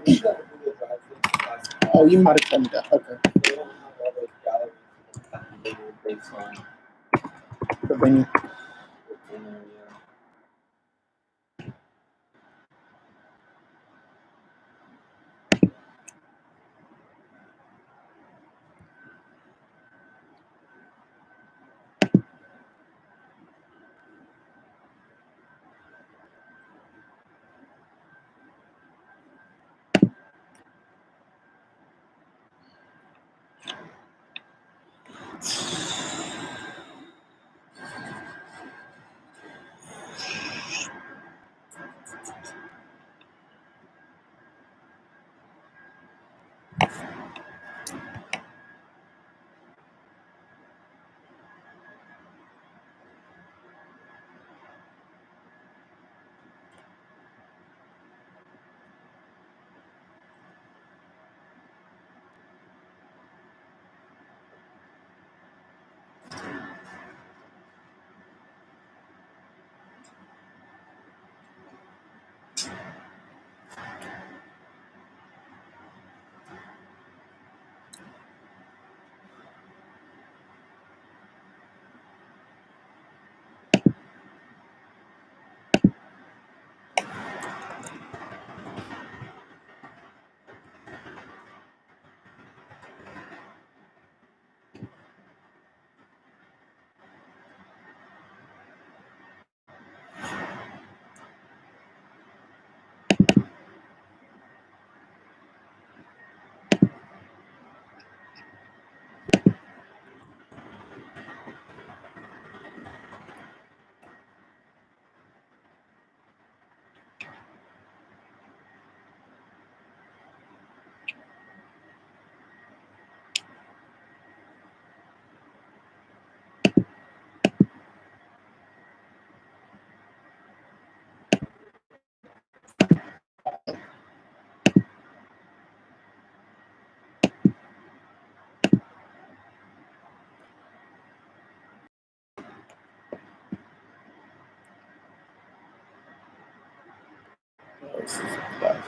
We got a Google Drive thing. Oh, you might have told me that. Okay. They don't have all those drivers labeled based on The venue. the dinner, yeah. This is a classic.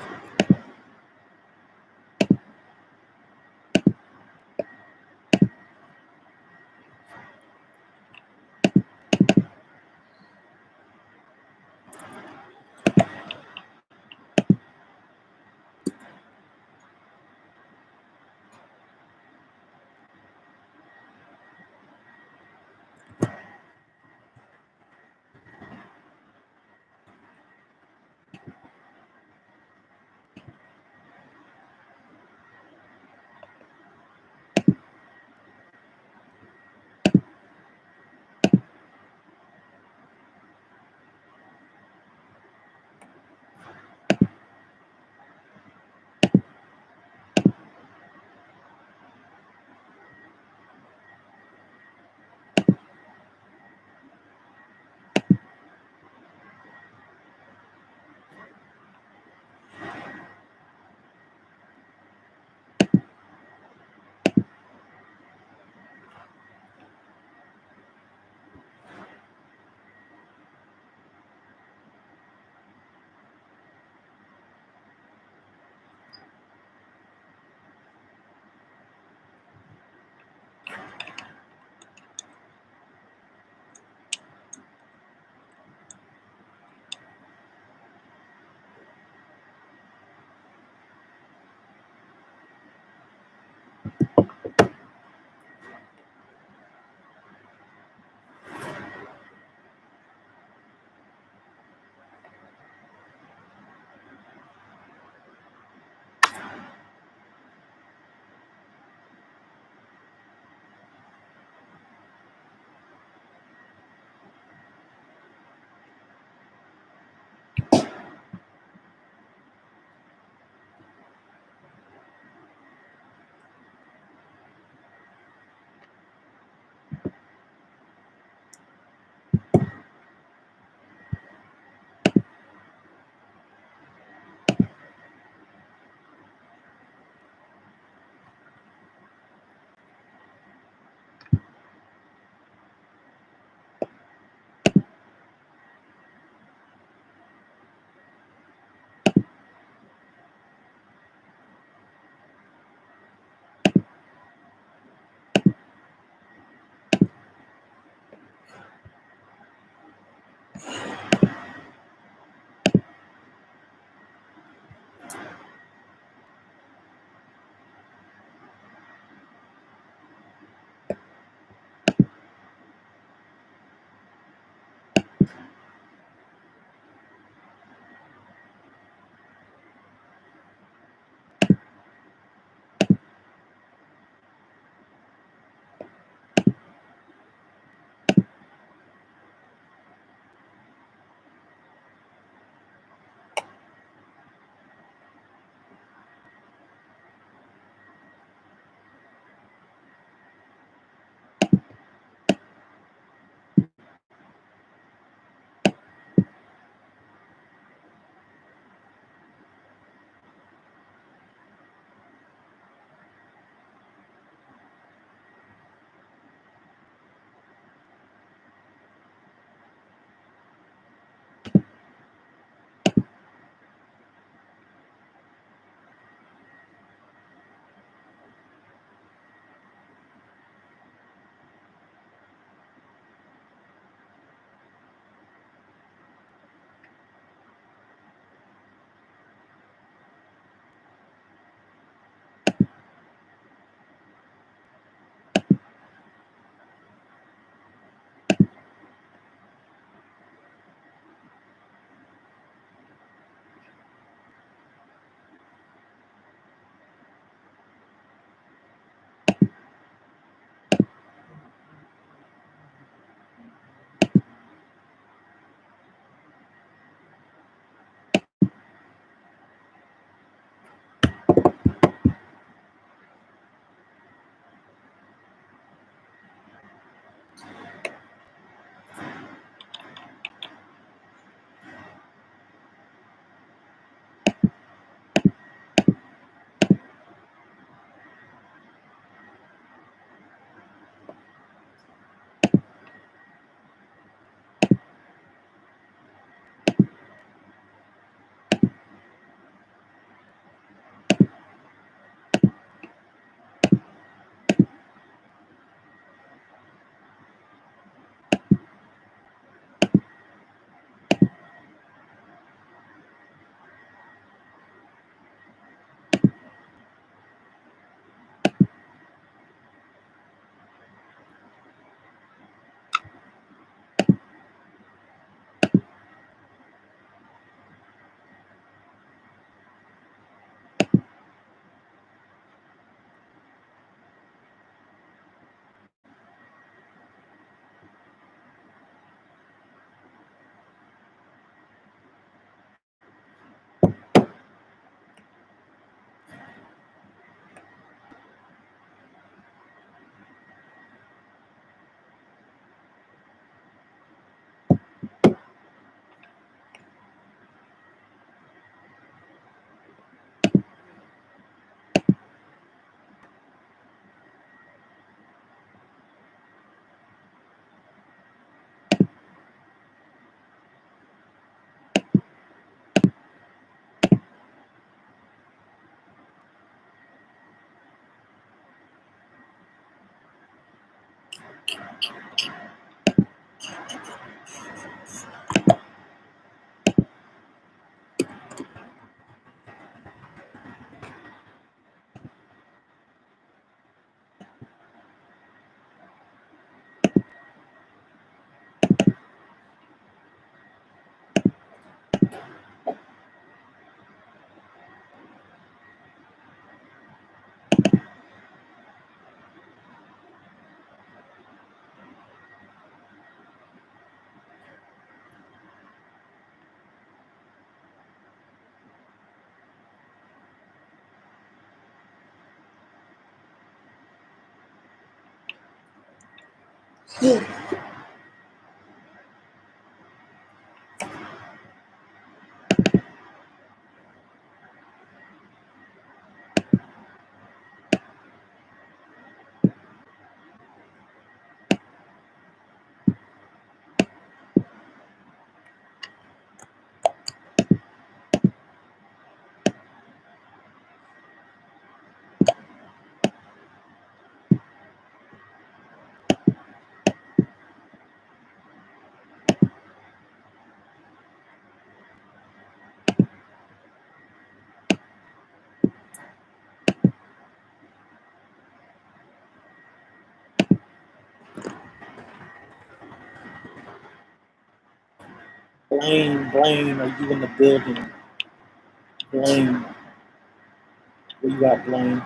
Blaine, are you in the building? Blaine, where you at, Blaine?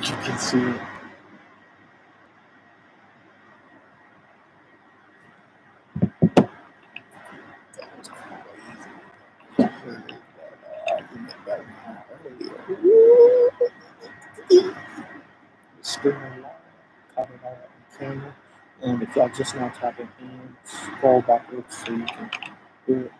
You can see it. Screen live, caught it all on camera. And if y'all just now tapping in, scroll backwards so you can do it.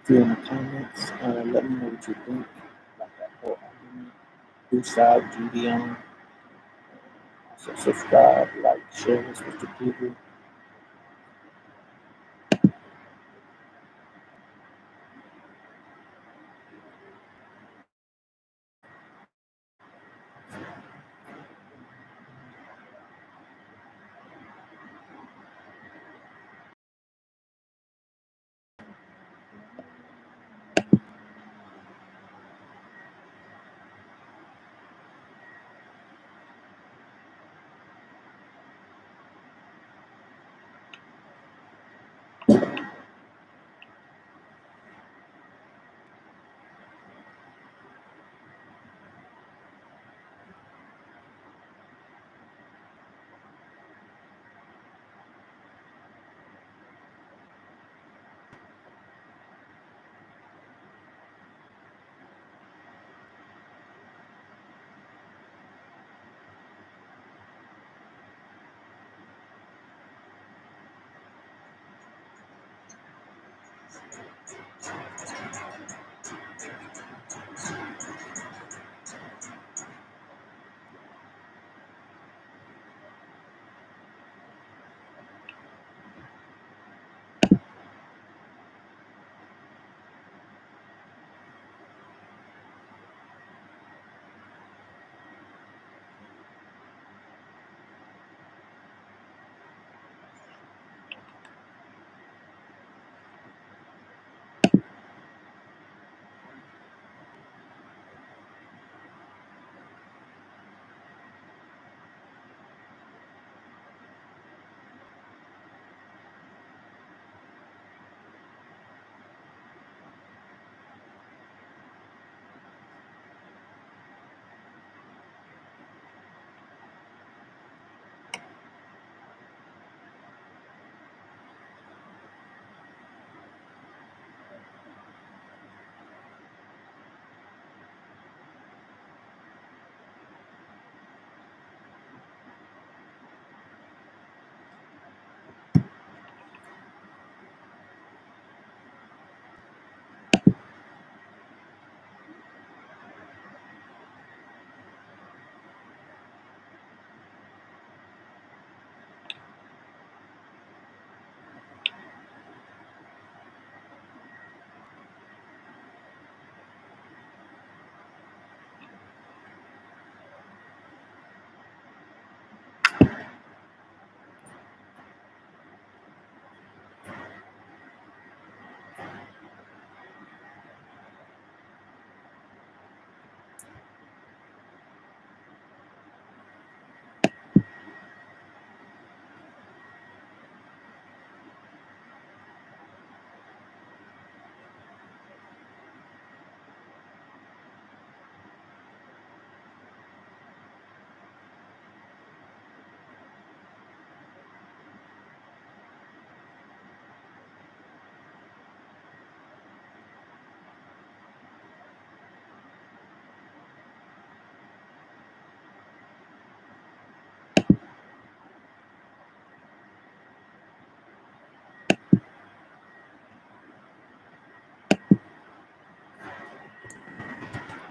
If you're in the comments, let me know what you think about that whole argument. Whose side would you be on? So subscribe, like, share this with your people.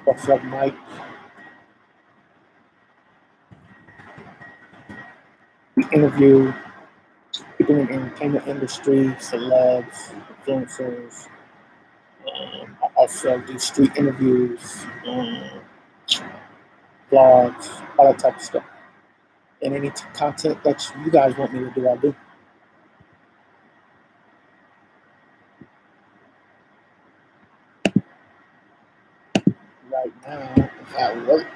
What's up, Mike? We interview people in the entertainment industry, celebs, influencers. I also do street interviews, vlogs, all that type of stuff. And any content that you guys want me to do, I do. Right now, I'm at work.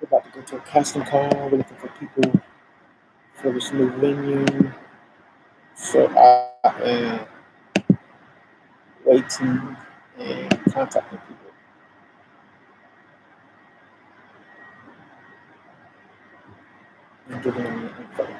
We're about to go to a casting call. We're looking for people for this new venue. So I am waiting and contacting people. And giving them the info.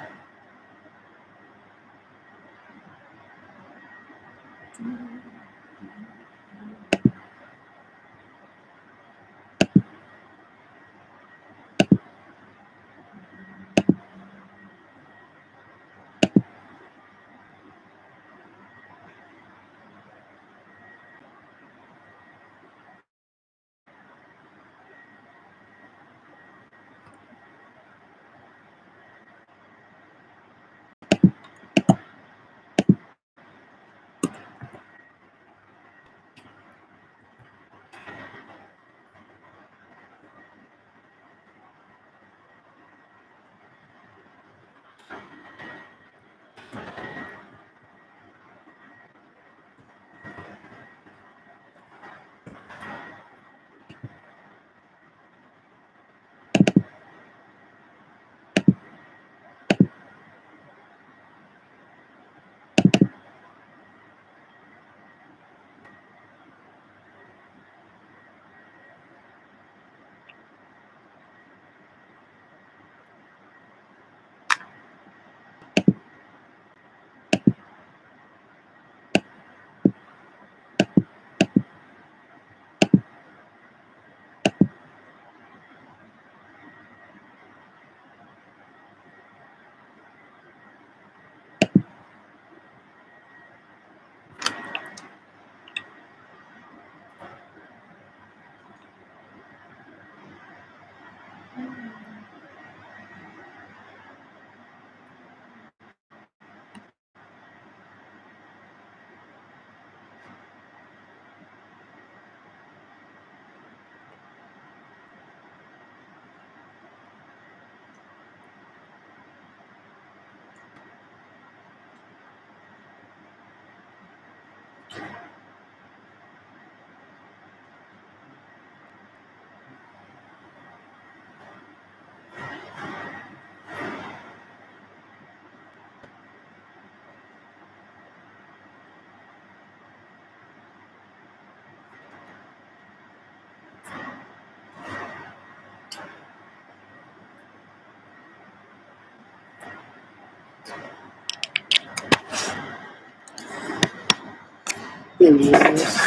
Here he is.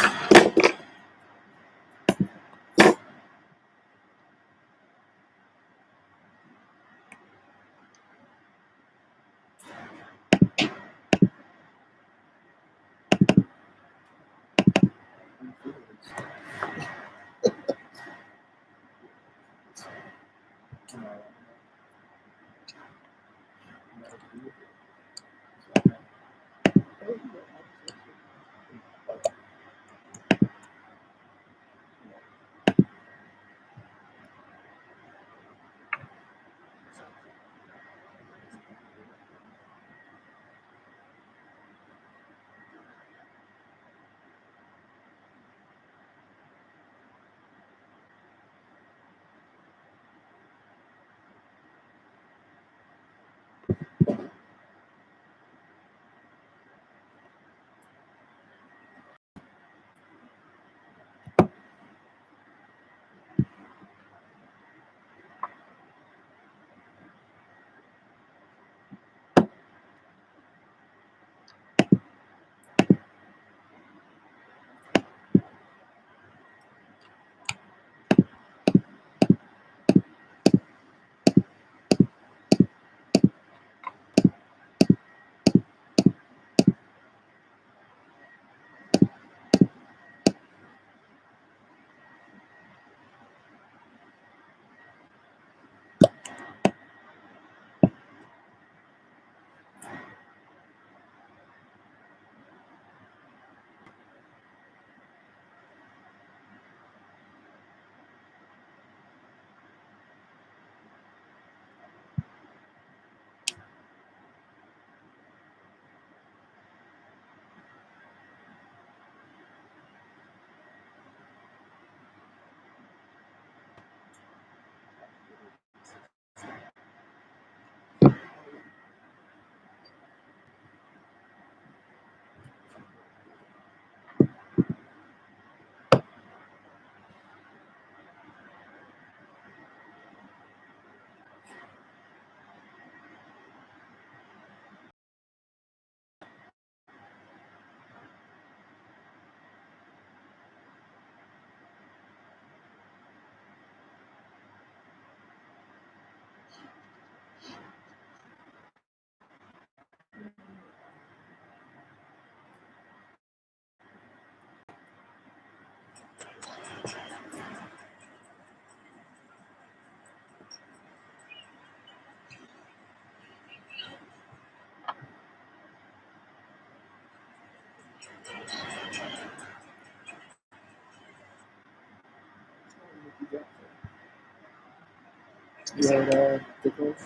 You heard the Ghost?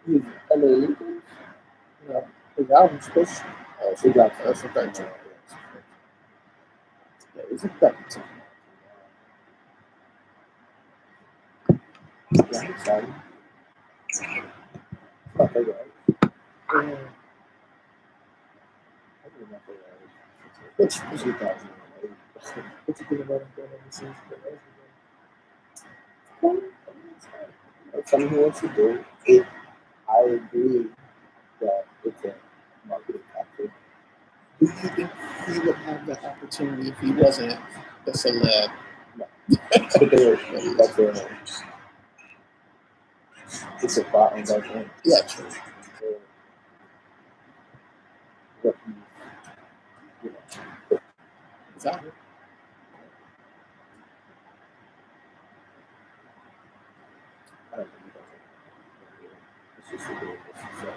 He's LA. Yeah. His album's supposed She dropped that's a 13. Yeah, it's a 13. Yeah, I'm excited. My favorite artist. Yeah. I think my favorite artist. Which 2008. what you think about him going overseas? It's something he wants to do. It, I agree that it's a marketing tactic. Do you think he would have the opportunity if he wasn't a celeb? But that's it's a thought investment. Yeah, true. What he's, you know, Exactly. I don't think he does it. It's just a good so.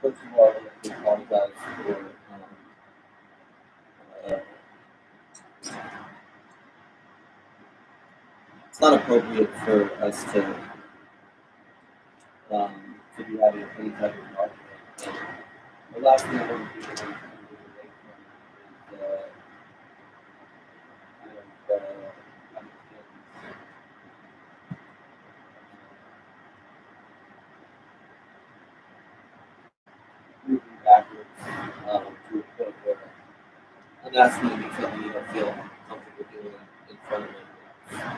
First of all, I want to apologize for uh, it's not appropriate for us to be having any type of argument. And the last thing I want to do is move away from is kind of understanding that's going to be something you don't feel comfortable doing in front of anyone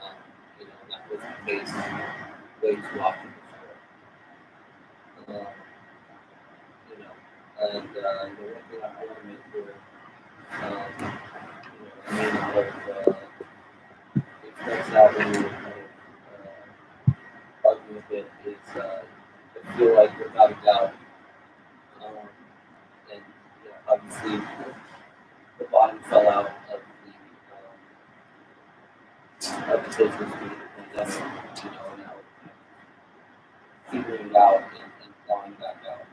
else. That was the case way too often before. And the one thing I want to make sure, I may not have expressed that when we were kind of arguing a bit, is I feel like without a doubt, and obviously the bottom fell out of the business due to the pandemic, now figuring it out and clawing back out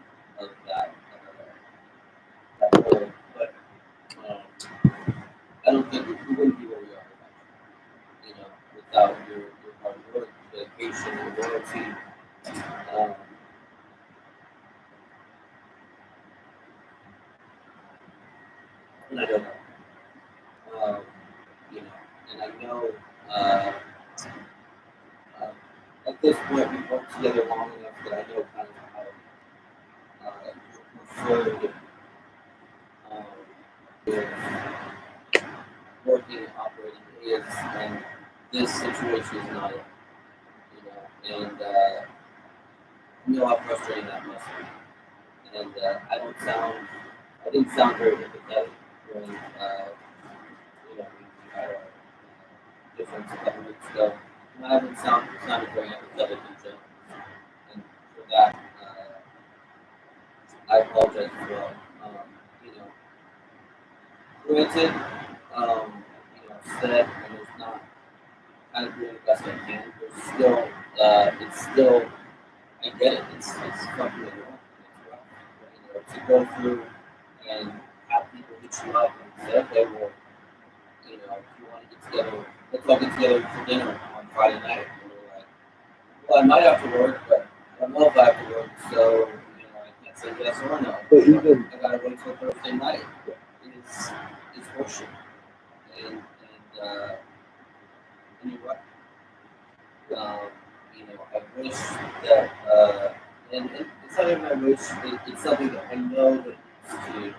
of that hole. But I don't think we wouldn't be where we are without your hard work, dedication, your loyalty. Um, and I don't know. And I know uh, at this point we've worked together long enough that I know kind of how your preferred um, your working and operating is, and this situation is not it. And how frustrating that must be. And I didn't sound very empathetic when we had our difference a couple weeks ago. And I haven't sounded very empathetic in general. And for that, I apologize as well. You know, Granted, said and it's not kind of doing the best I can. There's still, it's still, I get it. It's fucking annoying. It's rough. To go through and have people hit you up and say, okay, well, if you want to get together, let's all get together for dinner on Friday night. And we're like, well, I might have to work, but I don't know if I have to work, so I can't say yes or no. But even I gotta wait till Thursday night. It's horseshit. And you're right. I wish that, and it's not even I wish, it's something that I know that needs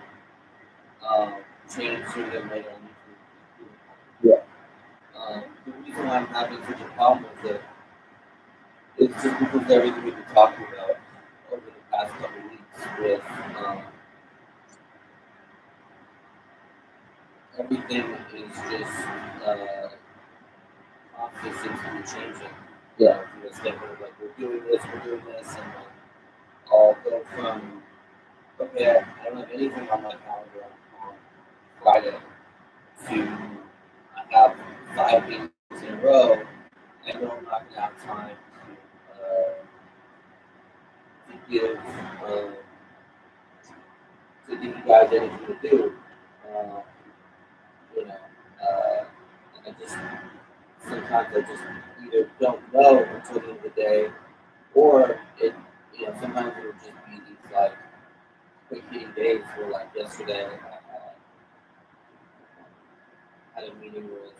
to change sooner than later. Yeah. The reason why I'm having such a problem with it is just because of everything we've been talking about over the past couple of weeks with everything is just constantly seems to be changing. Yeah. To a standpoint of like we're doing this, and I'll go from okay, I don't have anything on my calendar on Friday to I have 5 meetings in a row. I know I'm not gonna have time to give you guys anything to do. Uh, and I just sometimes I just either don't know until the end of the day, or sometimes it'll just be these like quick hitting days where like yesterday I had a meeting with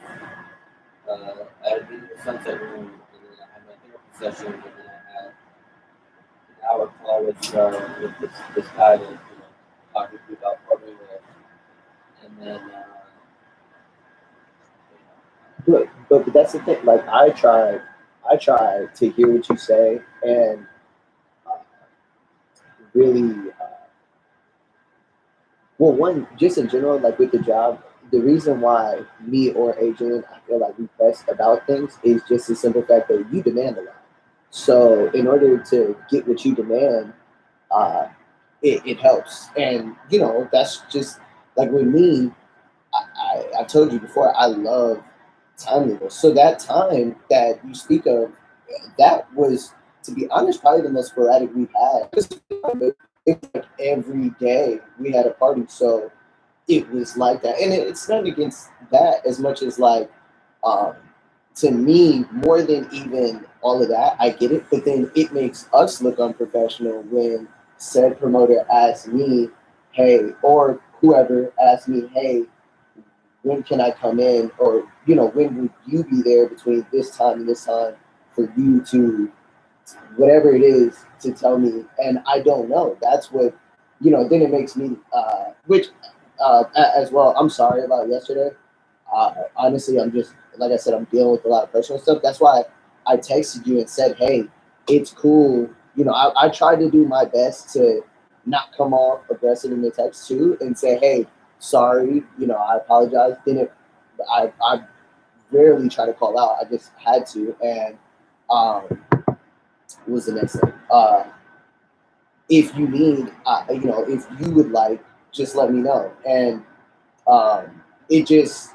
Sunset Room, and then I had my therapy session, and then I had an hour call with this guy that talking to me about partnering with, and then but that's the thing. Like I try to hear what you say and really, well, one just in general, like with the job, the reason why me or Adrian, I feel like we press about things is just the simple fact that you demand a lot. So in order to get what you demand, uh, it helps, and that's just like with me. I told you before, I love timeliness. So that time that you speak of, that was, to be honest, probably the most sporadic we've had. It's like every day we had a party, so it was like that. And it's not against that as much as like, um, to me, more than even all of that, I get it. But then it makes us look unprofessional when said promoter asks me, hey, or whoever asks me, hey, when can I come in? Or, when would you be there between this time and this time for you to, whatever it is, to tell me? And I don't know. That's what, then it makes me, which as well. I'm sorry about yesterday. Honestly, I'm just like I said, I'm dealing with a lot of personal stuff. That's why I texted you and said, "Hey, it's cool." You know, I tried to do my best to not come off aggressive in the text too, and say, "Hey, sorry." You know, I apologize. Didn't I rarely try to call out. I just had to. And what was the next thing? If you need, you know, if you would like, just let me know. And it just,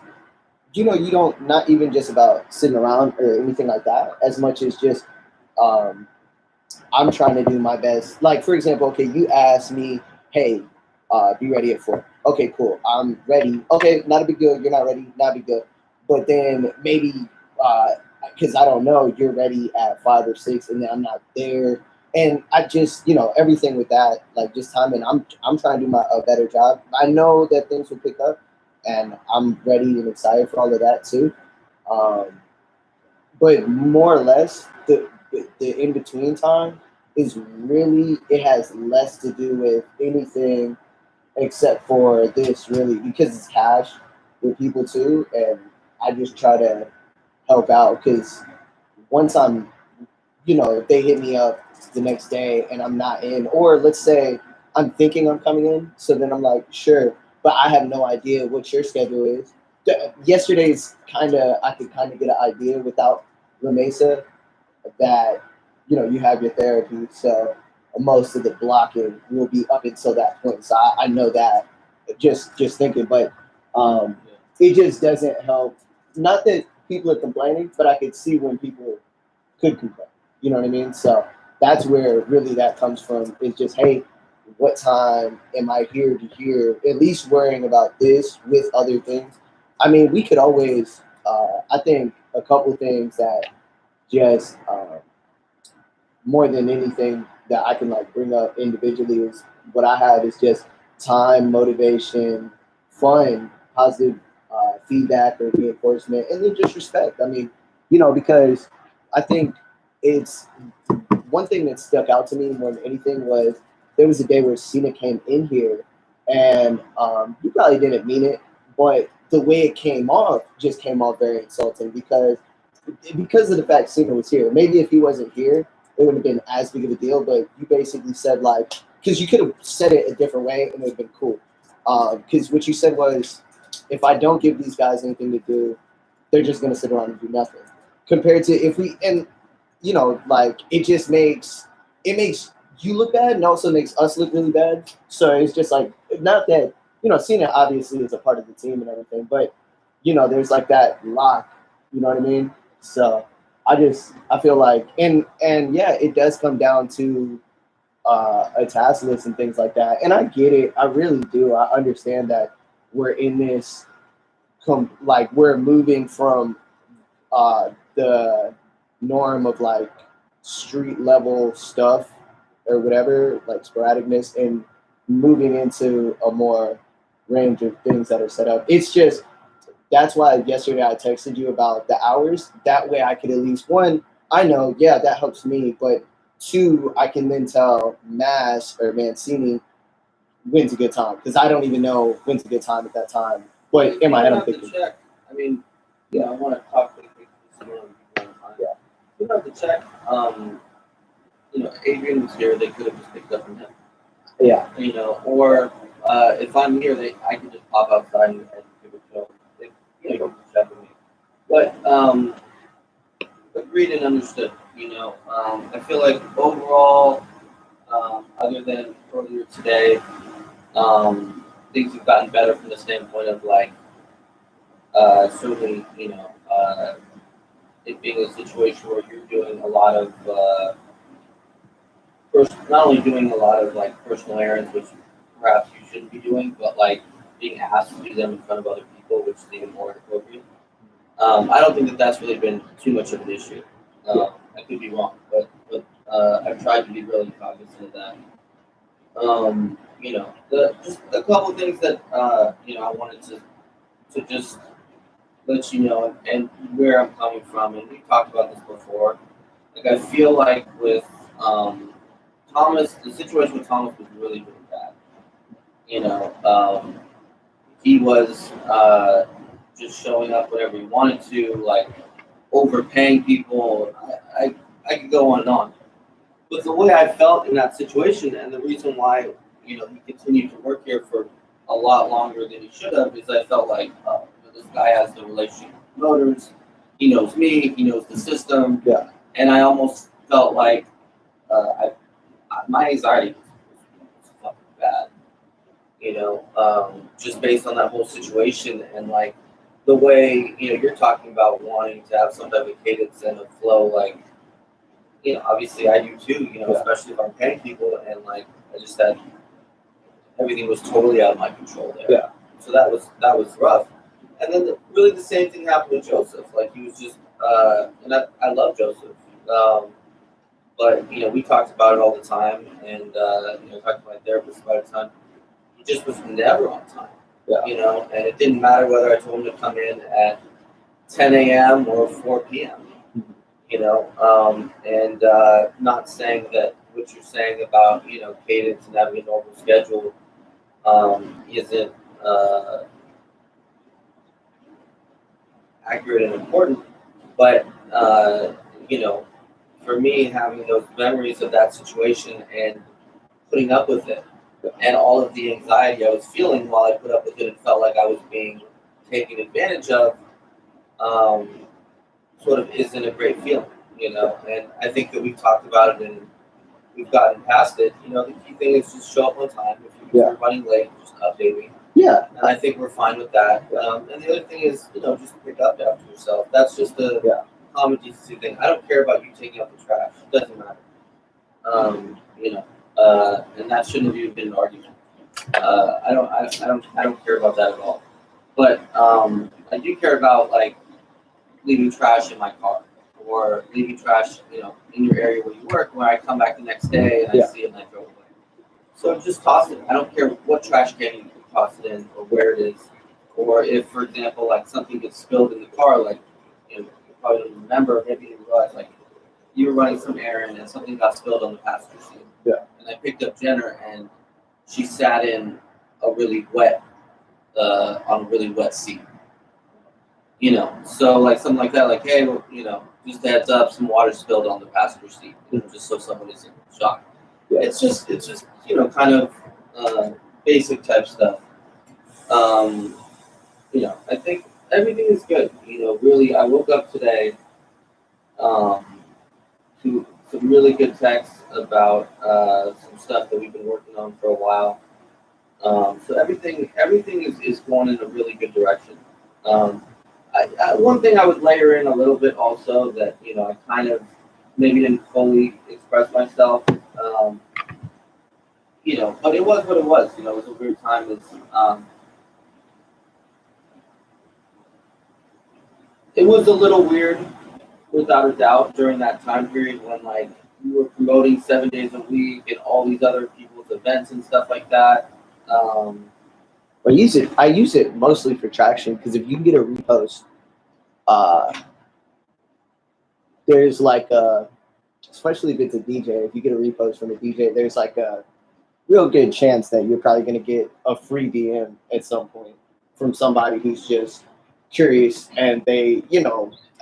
you know, you don't, not even just about sitting around or anything like that, as much as just, um, I'm trying to do my best. Like, for example, okay, you asked me, hey, be ready at 4. Okay, cool. I'm ready. Okay, not a big deal. You're not ready. Not a big deal. But then maybe, because I don't know, you're ready at 5 or 6, and then I'm not there. And I just, you know, everything with that, like just timing. I'm trying to do a better job. I know that things will pick up, and I'm ready and excited for all of that too. Um, but more or less, the in between time is really, it has less to do with anything except for this, really, because it's cash with people too, and I just try to help out because once I'm, you know, if they hit me up the next day and I'm not in, or let's say I'm thinking I'm coming in, so then I'm like, sure, but I have no idea what your schedule is. Yesterday's kind of, I could kind of get an idea without La Mesa that, you know, you have your therapy, so most of the blocking will be up until that point. So I know that just thinking, but um, it just doesn't help. Not that people are complaining, but I could see when people could complain. You know what I mean? So that's where really that comes from. Is just, hey, what time am I here to hear? At least worrying about this with other things. I mean, we could always. I think a couple things that just more than anything that I can like bring up individually is what I have is just time, motivation, fun, positive feedback or reinforcement, and then just respect. I mean, you know, because I think it's one thing that stuck out to me more than anything was there was a day where Cena came in here, and you probably didn't mean it, but the way it came off just came off very insulting because of the fact Cena was here. Maybe if he wasn't here, it would have been as big of a deal. But you basically said like, because you could have said it a different way and it would have been cool. Because what you said was, if I don't give these guys anything to do, they're just gonna sit around and do nothing. Compared to if we, and you know, like it makes you look bad and also makes us look really bad. So it's just like, not that, you know, Cena obviously is a part of the team and everything, but you know, there's like that lock. You know what I mean? So I feel like, and yeah, it does come down to a task list and things like that. And I get it. I really do. I understand that we're in this like we're moving from the norm of like street level stuff or whatever, like sporadicness, and moving into a more range of things that are set up. It's just that's why yesterday I texted you about the hours. That way I could at least one, I know, yeah, that helps me, but two, I can then tell Mass or Mancini when's a good time because I don't even know when's a good time at that time. But in my head, I'm thinking, check. I mean, yeah, I want to talk quickly. yeah, You don't have to check. You know, Adrian was here. They could have just picked up from him. yeah, You know, or if I'm here, I can just pop outside and give a show. They can check with me. But agreed and understood. You know, I feel like overall, other than earlier today, things have gotten better from the standpoint of like certainly, you know, it being a situation where you're doing a lot of not only doing a lot of like personal errands, which perhaps you shouldn't be doing, but like being asked to do them in front of other people, which is even more inappropriate. I don't think that that's really been too much of an issue. I could be wrong, but I've tried to be really cognizant of that. You know, just a couple of things that you know I wanted to just let you know and where I'm coming from, and we talked about this before. Like I feel like with Thomas, the situation with Thomas was really really bad. You know, he was just showing up whenever he wanted to, like overpaying people. I could go on and on. But the way I felt in that situation, and the reason why he continued to work here for a lot longer than he should have, is I felt like this guy has the relationship with promoters. He knows me. He knows the system. Yeah. And I almost felt like my anxiety was fucking bad. Just based on that whole situation and like the way you're talking about wanting to have some type of cadence and a flow, like obviously I do too. Especially if I'm paying people, and like I just had everything was totally out of my control there. Yeah. So that was rough. And then really the same thing happened with Joseph. Like he was just, and I love Joseph. But we talked about it all the time, and talked to my therapist about it all the time. He just was never on time. Yeah. And it didn't matter whether I told him to come in at 10 a.m. or 4 p.m. And not saying that what you're saying about cadence and having a normal schedule isn't accurate and important, but for me, having those memories of that situation and putting up with it, and all of the anxiety I was feeling while I put up with it and felt like I was being taken advantage of, sort of isn't a great feeling, And I think that we've talked about it and we've gotten past it. The key thing is just show up on time. If you're running late, just update me. Yeah. And I think we're fine with that. And the other thing is, just pick up after yourself. That's just a common decency thing. I don't care about you taking out the trash. It doesn't matter. And that shouldn't have even been an argument. I don't care about that at all. But I do care about like leaving trash in my car or leaving trash, in your area where you work. When I come back the next day and I see it and I throw it away. So just toss it. I don't care what trash can you toss it in or where it is, or if, for example, like something gets spilled in the car, like you probably don't remember, maybe you realize like you were running some errand and something got spilled on the passenger seat. Yeah. And I picked up Jenner and she sat in a really wet, on a really wet seat. So like something like that, like, hey, well, just a heads up, some water spilled on the passenger seat, just so someone isn't shocked. Yeah. It's just kind of basic type stuff. I think everything is good. Really, I woke up today to some really good texts about some stuff that we've been working on for a while. So everything is going in a really good direction. One thing I would layer in a little bit also that I kind of maybe didn't fully express myself. But it was what it was. It was a weird time. It was a little weird, without a doubt, during that time period when like we were promoting 7 days a week and all these other people's events and stuff like that. I use it mostly for traction because if you can get a repost, there's like especially if it's a DJ, if you get a repost from a DJ, there's like a real good chance that you're probably going to get a free DM at some point from somebody who's just curious. And they,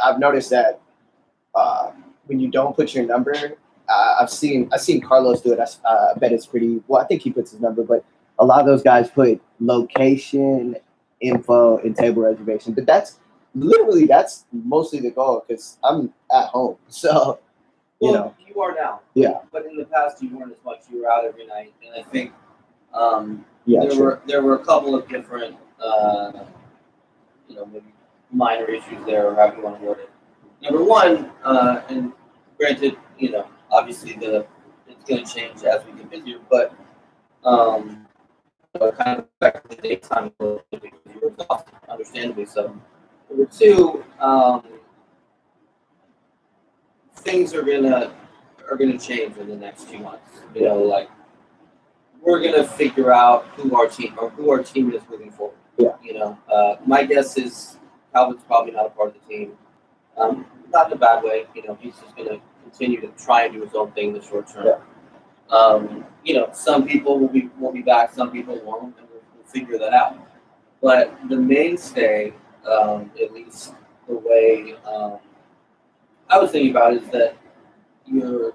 I've noticed that when you don't put your number, I've seen Carlos do it. I bet it's pretty well. I think he puts his number, but a lot of those guys put location, info, and table reservation. But that's mostly the goal because I'm at home. So, you are now. Yeah. But in the past, you weren't as much. You were out every night, and I think there were a couple of different, maybe minor issues there, or however you want to word it. Number one, and granted, obviously it's going to change as we get busier, but kind of affect the daytime a little bit because you're exhausted, understandably so. Number two, things are gonna change in the next 2 months. Like we're gonna figure out who our team is moving forward. Yeah. My guess is Calvin's probably not a part of the team. Not in a bad way. He's just gonna continue to try and do his own thing in the short term. Yeah. Some people will be back, some people won't, and we'll figure that out. But the mainstay, at least the way I was thinking about it, is that you're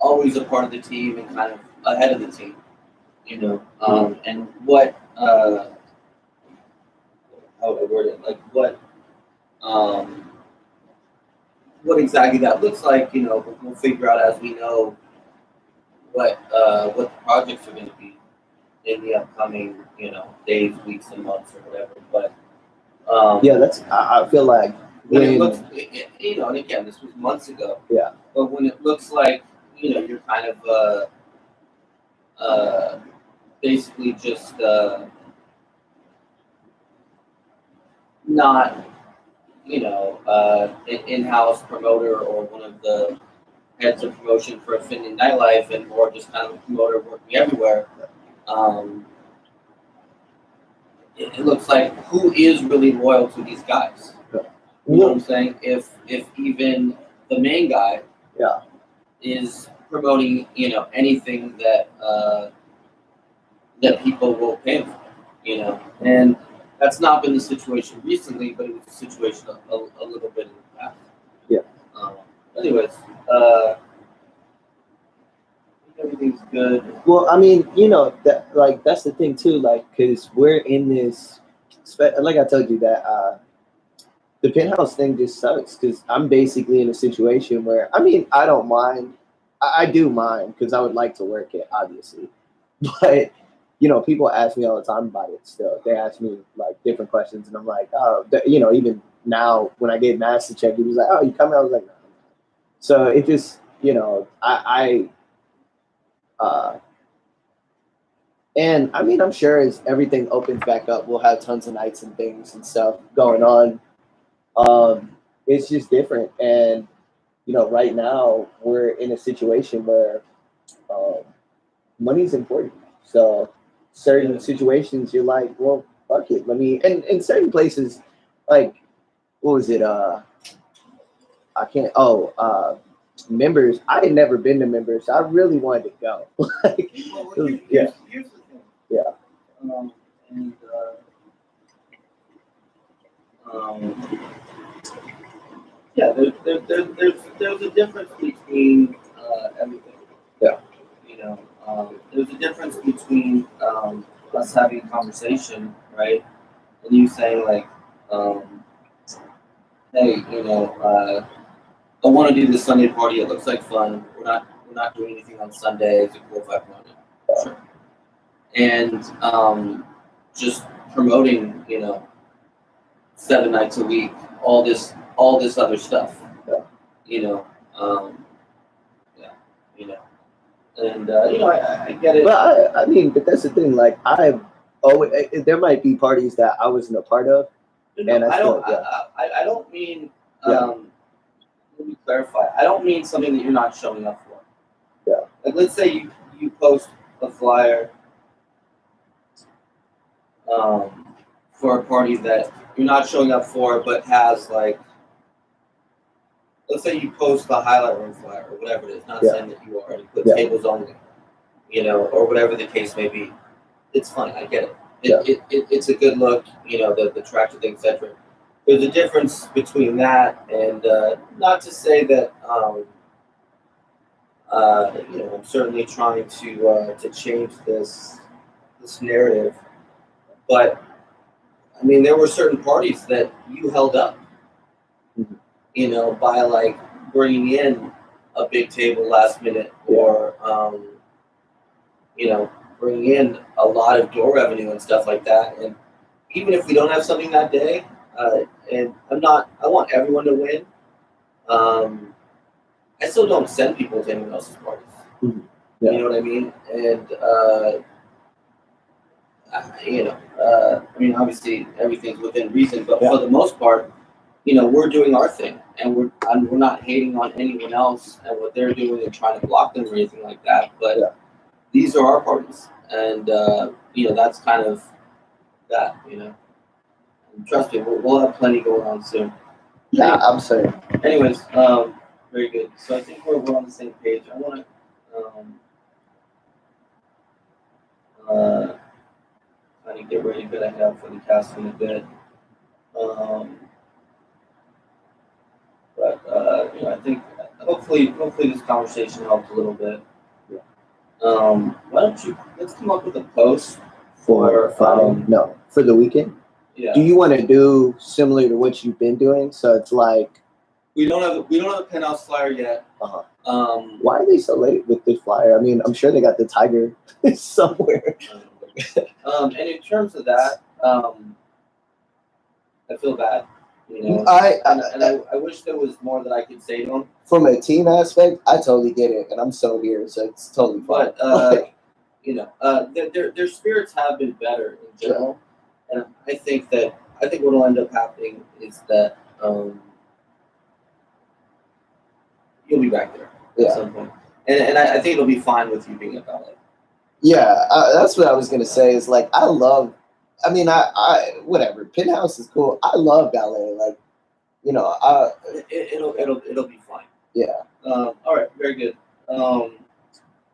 always a part of the team and kind of ahead of the team, you know. And how would I word it? Like um, what exactly that looks like, you know, we'll figure out as we know what the projects are going to be in the upcoming, you know, days, weeks, and months or whatever. But Yeah, I feel like when it when looks, you know, and again, this was months ago. Yeah. But when it looks like, you know, you're kind of basically just not, you know, an in-house promoter or one of the heads of promotion for Affinity Nightlife, and more just kind of a promoter working everywhere. Um, it looks like who is really loyal to these guys. You know what I'm saying? If even the main guy, Yeah. is promoting, you know, anything that that people will pay him for, you know, and that's not been the situation recently, but it was the situation a little bit in the past. Yeah. Anyways, everything's good. Well, I mean, you know, that's the thing too, like, because we're in this, like I told you that the penthouse thing just sucks because I'm basically in a situation where, I mean, I don't mind. I do mind because I would like to work it, obviously. But, you know, people ask me all the time about it still. They ask me, like, different questions, and I'm like, oh, you know, even now when I get asked to check, he was like, oh, you coming? I was like, no. So it just, you know, and I mean, I'm sure as everything opens back up, we'll have tons of nights and things and stuff going on. It's just different. And, you know, right now we're in a situation where um, money's important. So certain situations, you're like, well, fuck it. Let me, and in certain places, like, what was it? I can't, members. I had never been to members. So I really wanted to go. Like, Here's the thing. Yeah. And yeah, there's a difference between everything. Yeah. You know, there's a difference between us having a conversation, right? And you saying like, hey, you know, I want to do this Sunday party. It looks like fun. We're not doing anything on Sunday. It's a cool 5 moment. Sure. And just promoting, you know, 7 nights a week, all this other stuff. Yeah. You know, yeah, you know, and you know, I get it. Well, I mean, but that's the thing. Like, there might be parties that I wasn't a part of, No, and I don't. yeah. I don't mean. Yeah. Let me clarify. I don't mean something that you're not showing up for. Yeah. Like, let's say you post a flyer for a party that you're not showing up for, but has like, let's say you post the highlight room flyer or whatever it is. Not saying that you already put tables only, you know, or whatever the case may be. It's fine. I get it. It's a good look, you know, the tractor thing, etc. There's a difference between that and not to say that you know, I'm certainly trying to change this narrative, but I mean, there were certain parties that you held up, you know, by like bringing in a big table last minute, or you know, bringing in a lot of door revenue and stuff like that. And even if we don't have something that day, and I want everyone to win. I still don't send people to anyone else's parties. Mm-hmm. Yeah. You know what I mean? And you know, I mean, obviously everything's within reason, but for the most part, you know, we're doing our thing, and we're not hating on anyone else and what they're doing and trying to block them or anything like that. But these are our parties, and you know, that's kind of that. You know, and trust me, we'll have plenty going on soon. Yeah, I'm sorry. Anyways, very good. So I think we're on the same page. I want to kind of get ready a bit ahead for the casting a bit. Um, but I think hopefully this conversation helped a little bit. Yeah. Why don't you let's come up with a post For Friday? No, for the weekend. Yeah. Do you want to do similar to what you've been doing? So it's like, We don't have a penthouse flyer yet. uh-huh. Why are they so late with this flyer? I mean, I'm sure they got the tiger somewhere. And in terms of that, I feel bad. I wish there was more that I could say to them. From a team aspect, I totally get it, and I'm so here, so it's totally fine. But their spirits have been better in general, and I think what will end up happening is that you'll be back there at some point, and I think it'll be fine with you being at ballet. Yeah, that's what I was gonna say. Is like I love. I mean, I whatever. Penthouse is cool. I love ballet. Like, it'll be fine. Yeah. All right. Very good.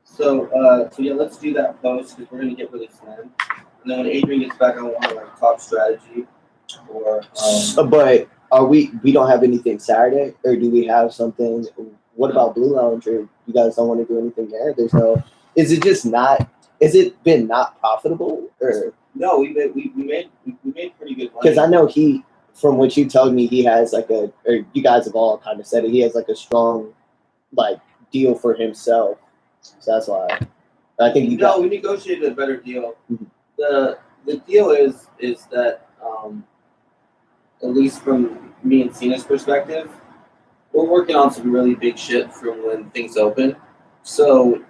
So yeah, let's do that post because we're gonna get really slammed. And then when Adrian gets back, I want to talk strategy. Or but are we don't have anything Saturday, or do we have something? What about Blue Lounge? Or you guys don't want to do anything there? There's no. Is it just not? Is it been not profitable? Or no, we made pretty good money. Because I know from what you told me, he has like or you guys have all kind of said it. He has like a strong, like deal for himself. So that's why I think we negotiated a better deal. Mm-hmm. The deal is that at least from me and Cena's perspective, we're working on some really big shit from when things open. So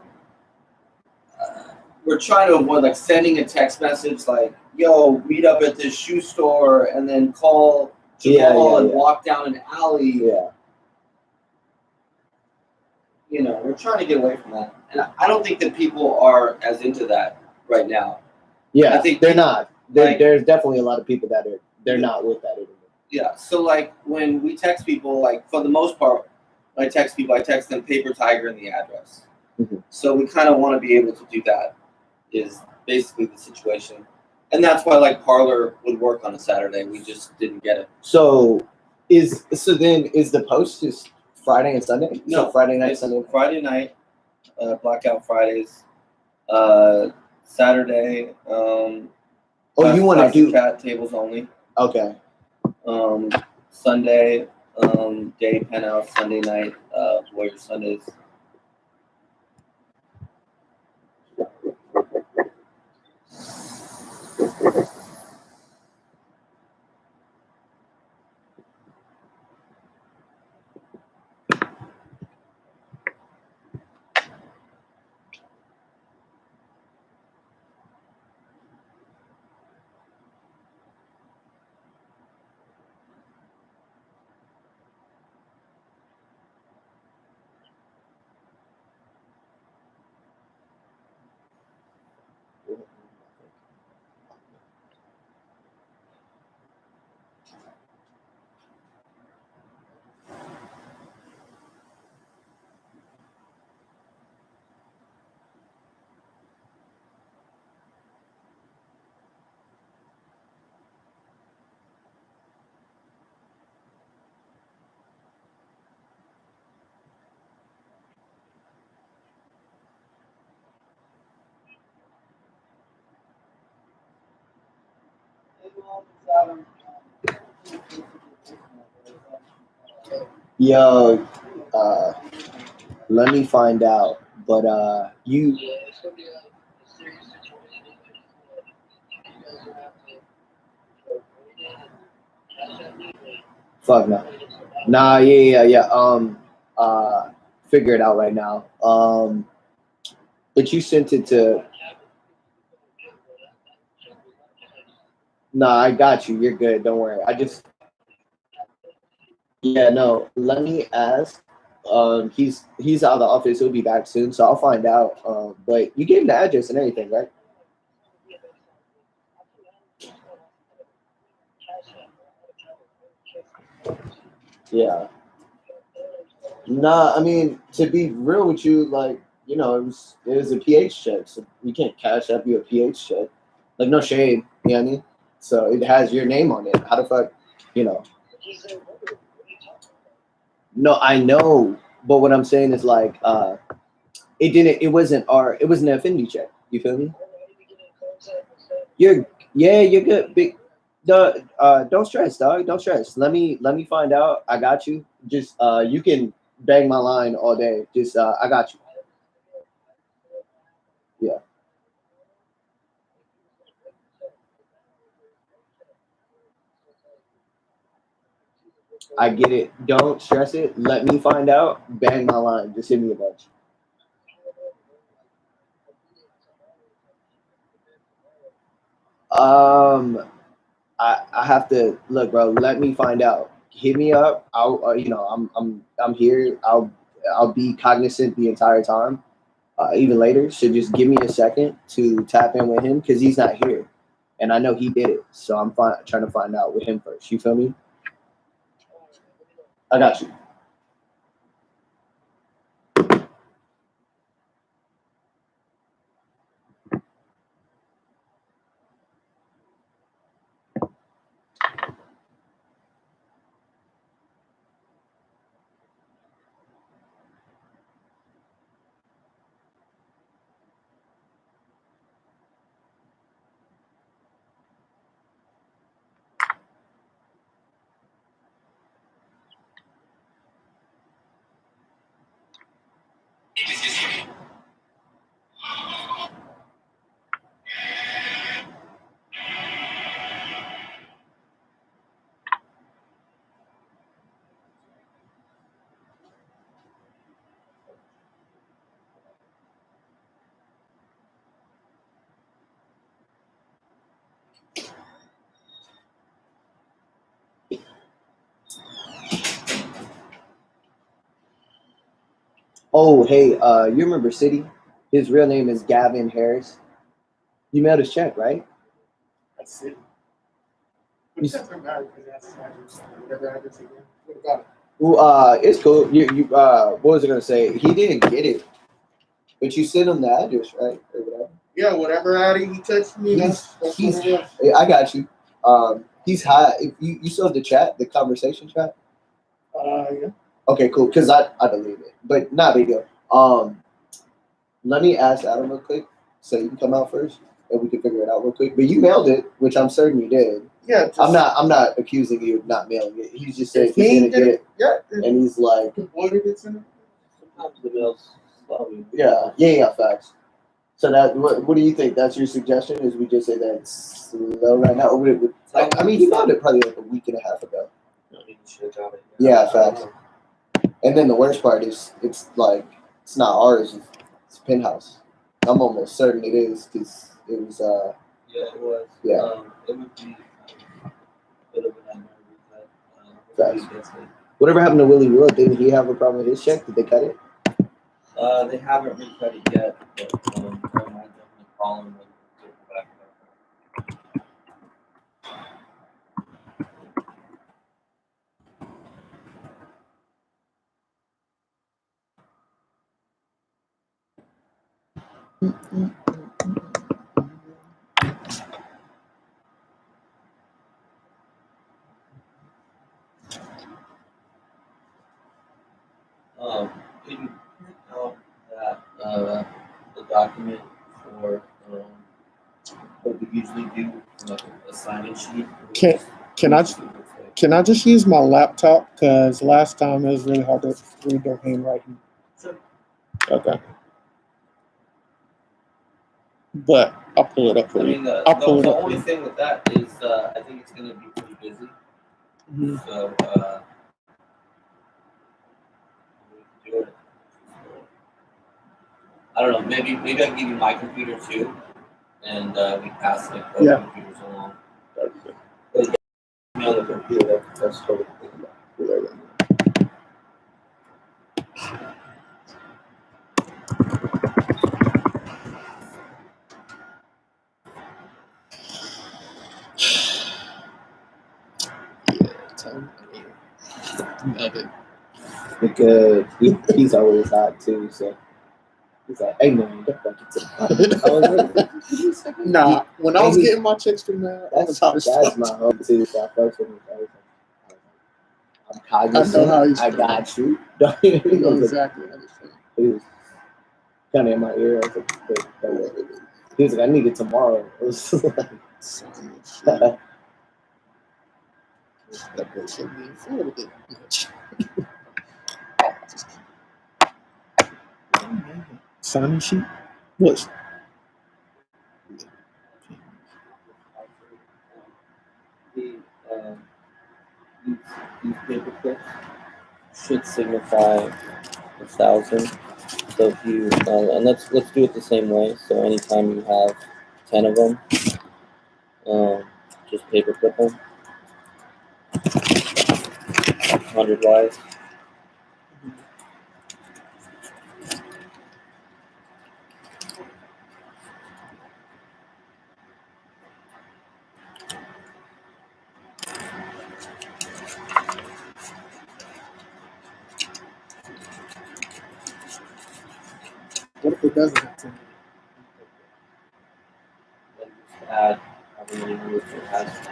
we're trying to avoid like sending a text message like, "Yo, meet up at this shoe store," and then call Jamal and walk down an alley. Yeah. We're trying to get away from that, and I don't think that people are as into that right now. Yeah, I think they're not. There's definitely a lot of people that they're not with that anymore. Yeah, so like when we text people, like for the most part, when I text people, I text them paper tiger and the address. Mm-hmm. So we kind of want to be able to do that. Is basically the situation, and that's why like Parlor would work on a Saturday. We just didn't get it. So then is the post just Friday and Sunday? No, so Friday night, Sunday. Friday night, Blackout Fridays, Saturday. You want to do cat tables only? Okay. Sunday, day penthouse. Sunday night, Warrior Sundays. Yo, let me find out. But you. Fuck no. Nah, yeah. Figure it out right now. But you sent it to. Nah, I got you. You're good. Don't worry. Yeah, no. Let me ask. He's out of the office. He'll be back soon, so I'll find out. But you gave him the address and everything, right? Yeah. Nah, I mean, to be real with you, like, it was a pH check, so we can't cash up you a pH check. Like no shade, you know what I mean? So it has your name on it. How the fuck, you know? No, I know, but what I'm saying is like, it wasn't an affinity check. You feel me? You're good. Big, don't stress, dog. Don't stress. Let me find out. I got you. Just you can bang my line all day. Just I got you. Yeah, I get it. Don't stress it. Let me find out. Bang my line. Just hit me a bunch. Um, I have to look, bro. Let me find out. Hit me up. I'm here. I'll be cognizant the entire time. Even later. So just give me a second to tap in with him because he's not here, and I know he did it. So trying to find out with him first. You feel me? I got you. Oh, hey, you remember City? His real name is Gavin Harris. You mailed his check, right? That's it. You, But it s- doesn't matter because that's whatever happens again. What about it? well, it's cool. What was I gonna say? He didn't get it, but you sent him the address, right? Or whatever. Yeah, whatever Addy he texted me, that's He's what it was. I got you. He's high. If you still have the chat, the conversation chat. Yeah. Okay, cool. Because I deleted it, but not big deal. Let me ask Adam real quick, so you can come out first, and we can figure it out real quick. But you mailed it, which I'm certain you did. Yeah. Just, I'm not accusing you of not mailing it. He's just saying if he he didn't get it, yeah. and he's like, What did it send? Sometimes the mail's slow. yeah, facts. So what do you think? That's your suggestion? Is we just say that it's slow right now? I mean, he mailed it probably like a week and a half ago. I mean, you should have got it. Yeah, I don't facts. know. And then the worst part is it's like it's not ours. It's Penthouse. I'm almost certain it is because it was. Yeah, it was. Yeah. It would be a bit of a nightmare with that. Facts. Hopefully he gets it. Whatever happened to Willie Wood? Didn't he have a problem with his check? Did they cut it? They haven't recut it yet, but I might definitely call him and get it back. Can you print out that the document for what we usually do, like a sign-in sheet? Can I just use my laptop? Because last time it was really hard to read their handwriting. Sure. Okay. But I'll pull it up for I you. mean, the, I'll the, pull it the up for only you. thing with that is I think it's going to be pretty busy. Mhm. So, we can do it. I don't know. Maybe I can give you my computer too, and we pass like both Yeah. computers along. That'd be But yeah, on the computer, that's totally good. Because he's always hot too. So He's like, hey man, get back into the bottom. I was like, "Give me a second." Nah, when I was Maybe- getting my chicks from there, I was That's my home too. So I felt with him. I'm cognizant. how he's I feeling. got you. Don't you You know know, exactly how he's feeling. he was kind of in my ear. I was like, "Don't worry." He was like, I need it tomorrow. It was like, Son of shit. That boy should be in Florida, bit much. Signing sheet? What? These paper clips should signify 1,000. So if you and let's do it the same way. So anytime you have 10 of them, just paper clip them 100 wise. What if it doesn't have to? Then just add however many groups it has.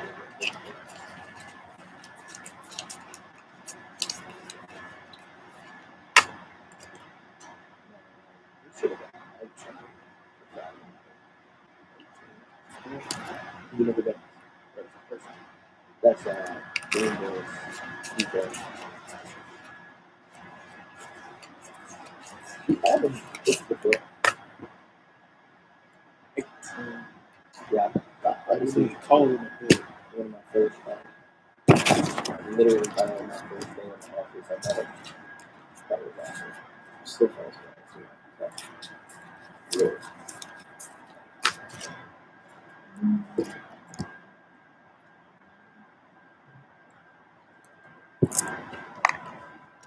you look at that. That's Windows. People. He had them before. Yeah, I was calling one of my first. Literally kind of my first day in the office. I thought that was awesome. Still feels good. Yeah.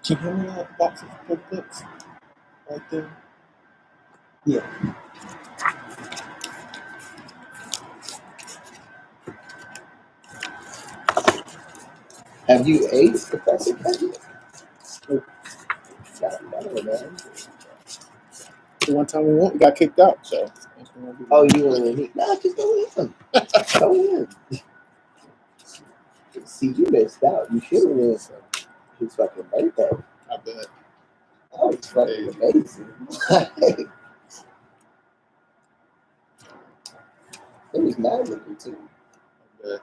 Can you hand me that box of paper clips right there? Yeah. Have you ate the classic candy? Man. The one time we got kicked out, so. That's what I'll do. Oh, you want to eat? Nah, just don't eat them. Go in. See, you missed out. You should have went some. His fucking birthday. I bet. That was fucking amazing. It was mad looking too. I bet.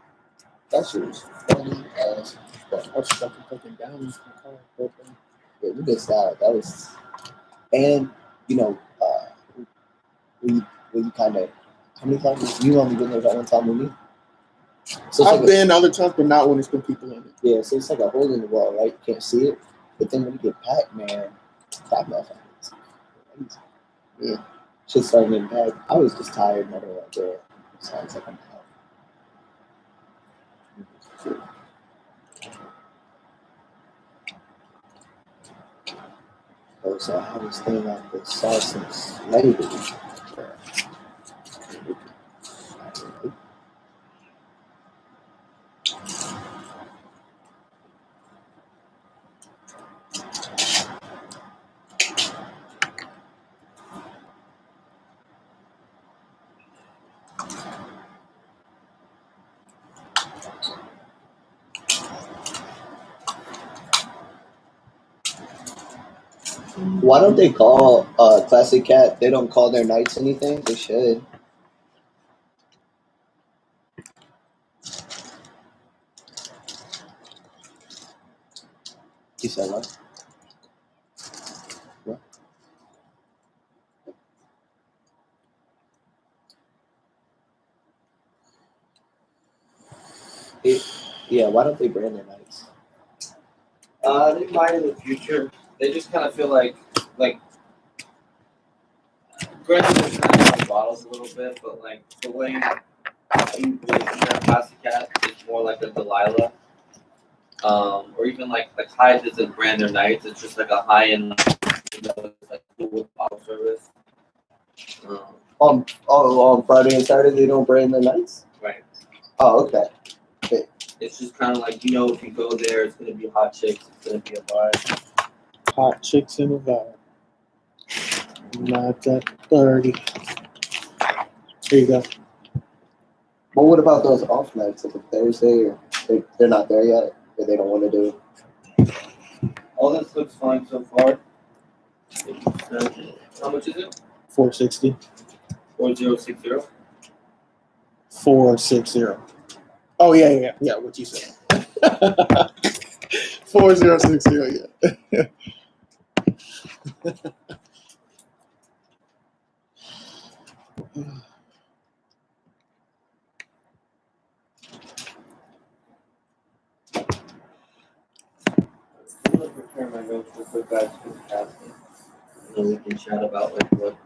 That shit was funny as fuck. I was fucking down in my car. Okay. Yeah, you missed out. That was, and you know, we kind of, how many times you only been there that one time with me? So it's I've like been other times, but not when it's been people in it. yeah, so it's like a hole in the wall, right? You can't see it, but then when you get packed, man, that motherfucker is crazy. Yeah. Shit started getting packed. I was just tired, never right there. So I was like, I'm out. Oh, so I was thinking about the sausage lady. Why don't they call Classic Cat? They don't call their nights anything. They should. You said what? What? Yeah, why don't they brand their nights? They might in the future. They just kind of feel like granted, they're trying to bottles a little bit, but like the way you compare Plastic Cat is more like a Delilah, or even like Hyde doesn't brand their nights. It's just like a high end, it's like with bottle service. On Friday and Saturday they don't brand their nights. Right. Oh, okay. It's just kind of like if you go there, it's gonna be hot chicks. It's gonna be a bar. Hot chicks in the vibe. Not at 30. Here you go. Well, what about those off nights? Like a Thursday, or they're not there yet, or they don't want to do it? All this looks fine so far. How much is it? 460. 4060. 460. Oh yeah. What you said. 4060. Yeah. I'm gonna prepare my notes real quick, guys, for the casting. And then we can chat about like what.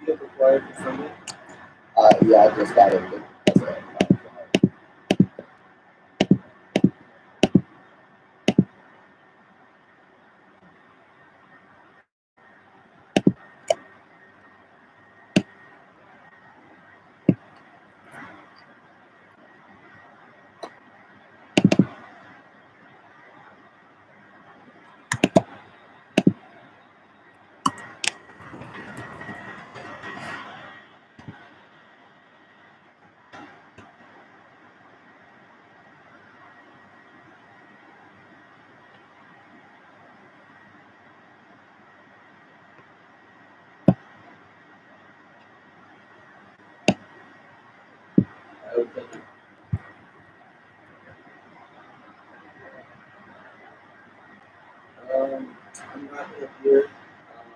You have required for something? Yeah, I just got it. That's it. I would think. I'm not gonna hear. I'm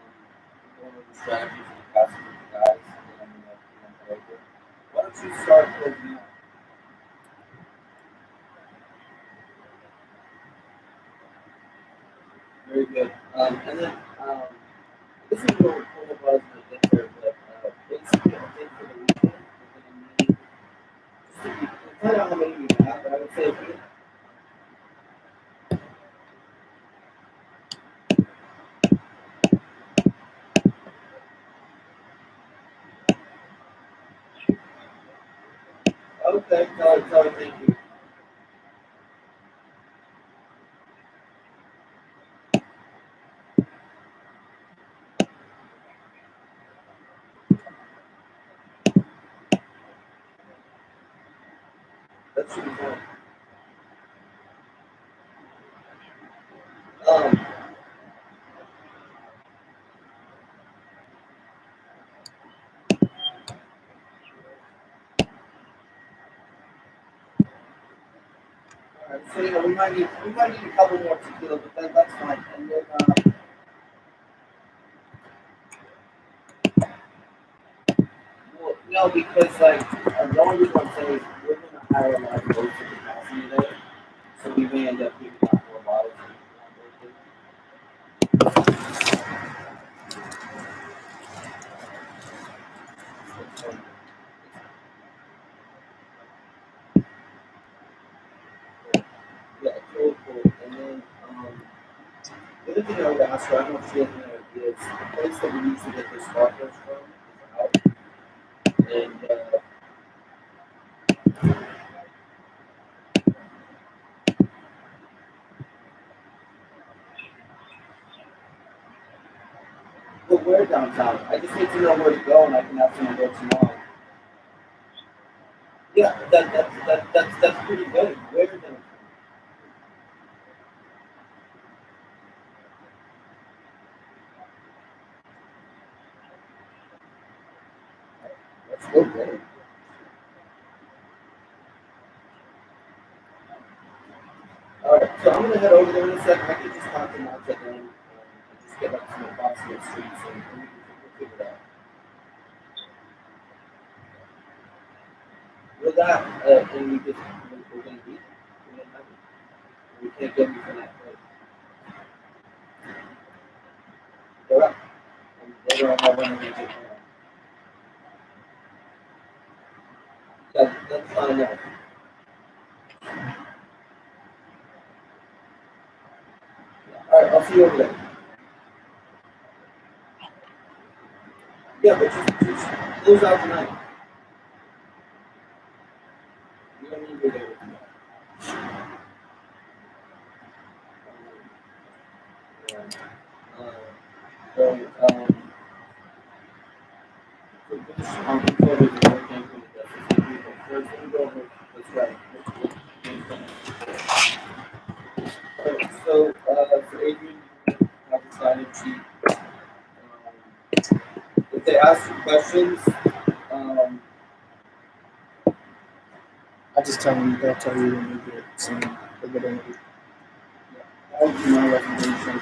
going over the strategies and casting with you guys, and then I'm gonna present it over. Why don't you start closing out? Very good. And then this is what we're pulling about as an agenda, but basically I think for the weekend we're gonna need just to be, I don't know how many we have, but I would say if we okay, sorry, thank you. That should be fine. Um, alright, so yeah, we might need a couple more tequila, but that's fine. And then well, no, because like the only reason I'm saying is we're gonna hire a lot of boats in capacity there, so we may end up picking up more bottles than we want. Yeah, cool. And then The other thing I would ask her, I don't know if she has any ideas. The place that we usually get the sparklers from is out, and but where downtown? I just need to know where to go, and I can have someone go tomorrow. Yeah, that's pretty good. Where downtown? That's so good. All right, so I'm gonna head over there in a second. I can just talk to Mark then, and just get like some approximate streets, and we'll figure it out. With that, and we just we're gonna be, we're gonna have it. We can't get you from that place. Correct. And later on, I'll run and get you. That's fine enough. All right, I'll see you over there. Yeah, but just close out tonight. You don't need to be there with me. Yeah. So, so this photos of work came from the justice. First, let me go over this right. So Adrian, have decided if they ask you questions, um, I just tell them they'll tell you when you get some a good interview. that would be my recommendation.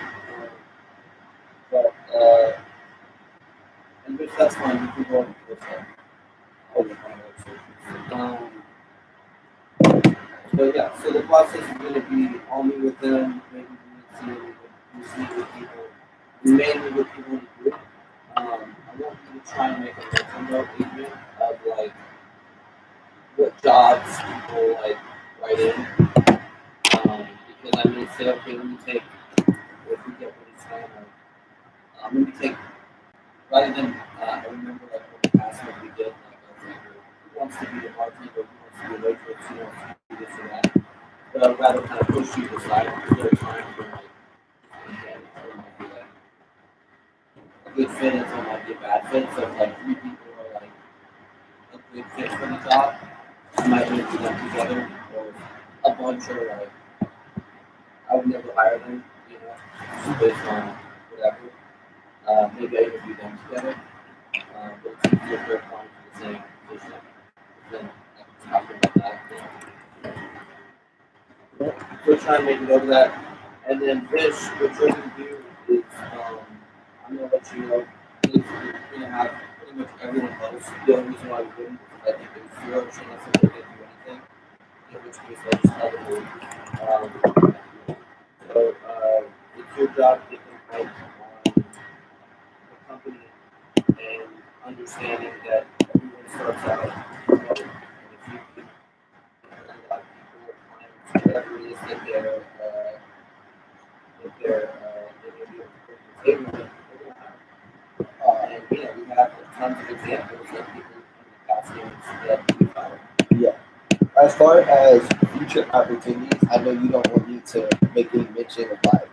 But and if that's fine, you can go with that. Um, so yeah, so the process is going to be I'll meet with them, maybe we meet with people, we may meet with people in the group. I want you to try and make a mental note, Adrian, of like what jobs people like write in. Because I'm going to say, okay, let me take, if we get what he's saying, let me take, rather than, I remember like when the past what we did, like, I was like, who wants to be a bartender, who wants to be a waitress, who wants to do this or that. But I'd rather kind of push you to the side because there are times when like, again, it might be like a good fit and so it might be a bad fit. So if like three people are like a good fit for the job, you might interview them together, or a bunch are like, I would never hire them, just based on whatever. Maybe I interview them together, but it's easier for applying for the same position than talking about that. So try and make it over that. And then this, what you're going to do is, I'm going to let you know, you're going to have pretty much everyone else. The only reason why we wouldn't is I think there's zero chance that they're going to do anything, in which case I'll just tell them to leave. So it's your job to get them right on the company and understanding that everyone starts out remote. And if you can a lot of people, clients, whatever it is that they're going to be able to bring to the table, then they're going to hire. And we have tons of examples of people in the past games that we've hired. Yeah. As far as future opportunities, I know you don't want me to make any mention of like.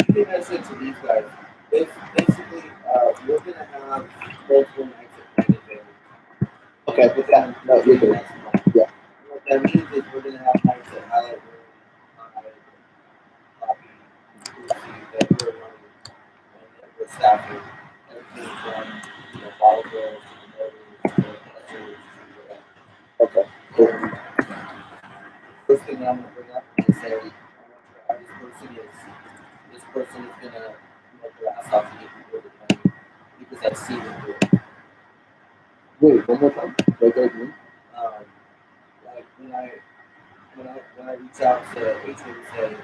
You can mention to these guys, if basically we're going to have multiple nights at Planet Bay. Okay, with that, no, you're good. Yeah. What that means is we're going to have nights at Highlight Room, Lobby, that we're running and that we're staffing. Everything from volleyball to the motors to the catchers to whatever. Okay. Cool. First thing that I'm going to bring up is say, I want you to have this person is going to work their ass off to get people to the money because I've seen them do it. Wait, one more time. Right there again. Like when I reach out to Adrian and say,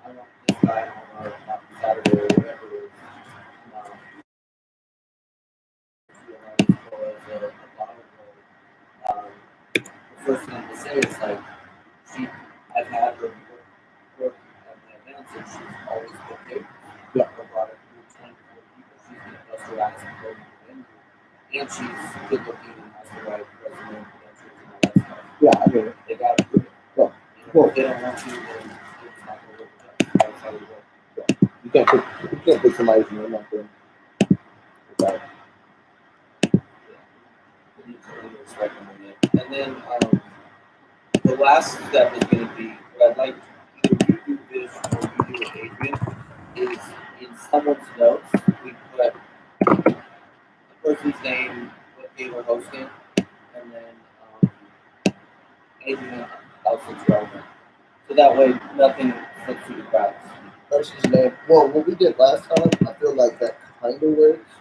I want this guy on our Saturday or whatever it is, as well as a bottle girl, the first thing I'm going to say is like, I've had her work at my events and she's always been there. that's important to them. And she's good looking and has the right resume and credentials and all that stuff. Yeah, I mean, They got to prove it. Well, If they don't want to, then it's not going to work with them. That's how we work. you can't put somebody's name out there. Without, We need to respect them in it. And then the last step is going to be what I'd like either you do this or you do with Adrian is in someone's notes we put the person's name, what they were hosting, and then anything else that's relevant. So that way nothing slips through the cracks. person's name. Well, what we did last time, I feel like that kind of works.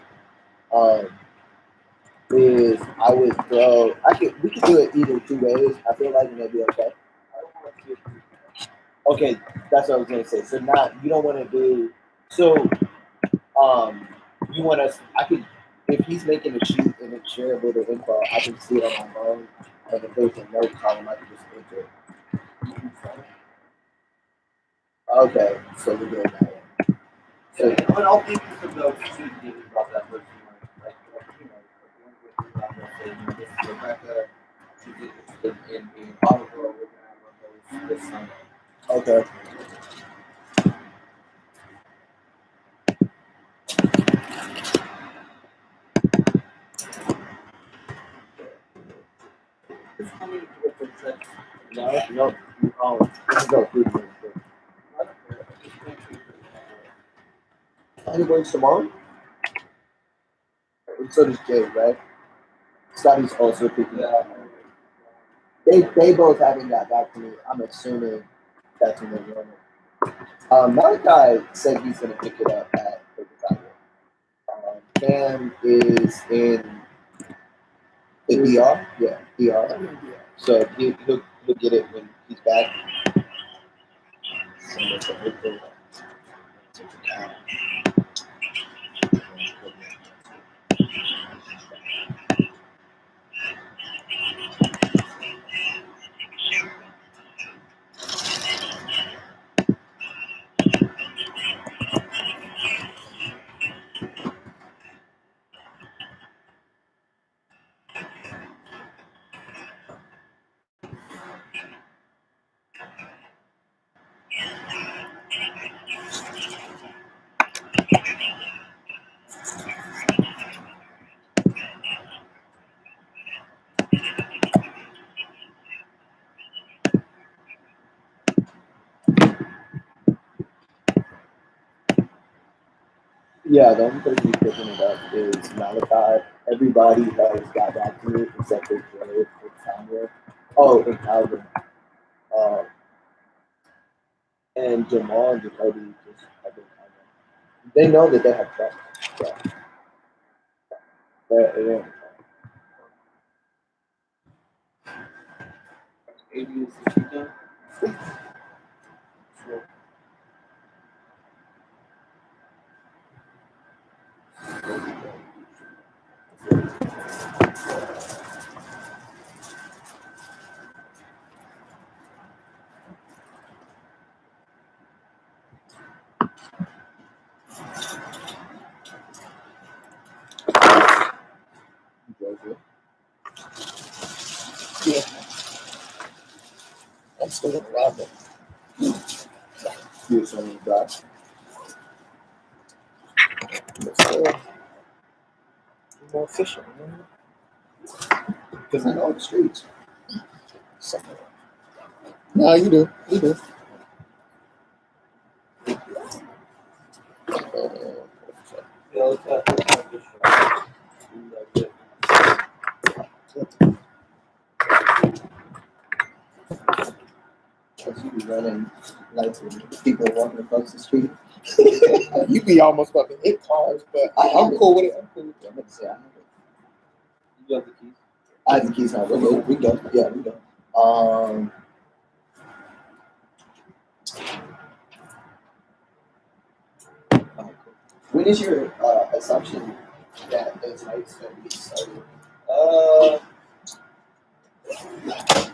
Is I would throw. We could do it either two ways. I feel like and it'd be okay. I don't want to do Okay, that's what I was gonna say. So not you don't want to do. So you want us? I could if he's making a sheet and it's shareable to info, I can see it on my phone. And if there's a note column, I can just enter it. Okay, so we're doing that one. So, but I'll give you some notes too to give you about that person. Like this is Rebecca. She's interested in being Oliver. We're going to have this Sunday. Okay. No. Let's go through this. Any works tomorrow? So does Jay, right? Scotty's also picking up. They both haven't got back to me. I'm assuming that's when they're doing it. Malachi said he's going to pick it up at the Cam is in the DR. Yeah, DR. So he'll get it when he's back. Yeah, the only person who's picking it up is Malachi. Everybody has got back to me except for Joe and Tanya. Oh, and Calvin. And Jamal and Jacoby just have been kind of. They know that they have trust. So they're Adrian Sashita. Yeah. I'm still in the lab. Here's some of the guys. More efficient. Because I know the streets. Something. No, you do. You do. Yeah, let's have this show. Because you be running lights with people walking across the street. You be almost about to hit cars, but I'm cool with it. I'm cool with it. I'm going to say I have it. You have the keys. I have the keys now. We're good. We go. Yeah, we go. When is your assumption that those nights going to be started? I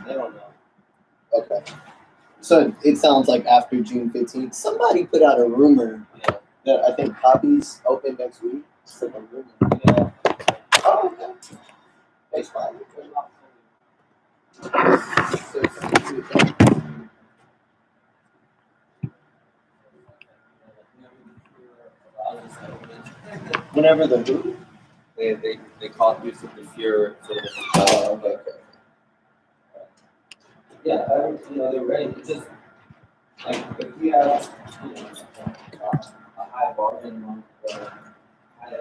don't know. Okay. So it sounds like after June 15th. Somebody put out a rumor Yeah. I think Poppy's open next week. So I'm really, Yeah. oh, okay. That's fine. Whenever the who? They call through some pure sort of Okay. yeah, they're ready. It's just like if we have a high margin month, high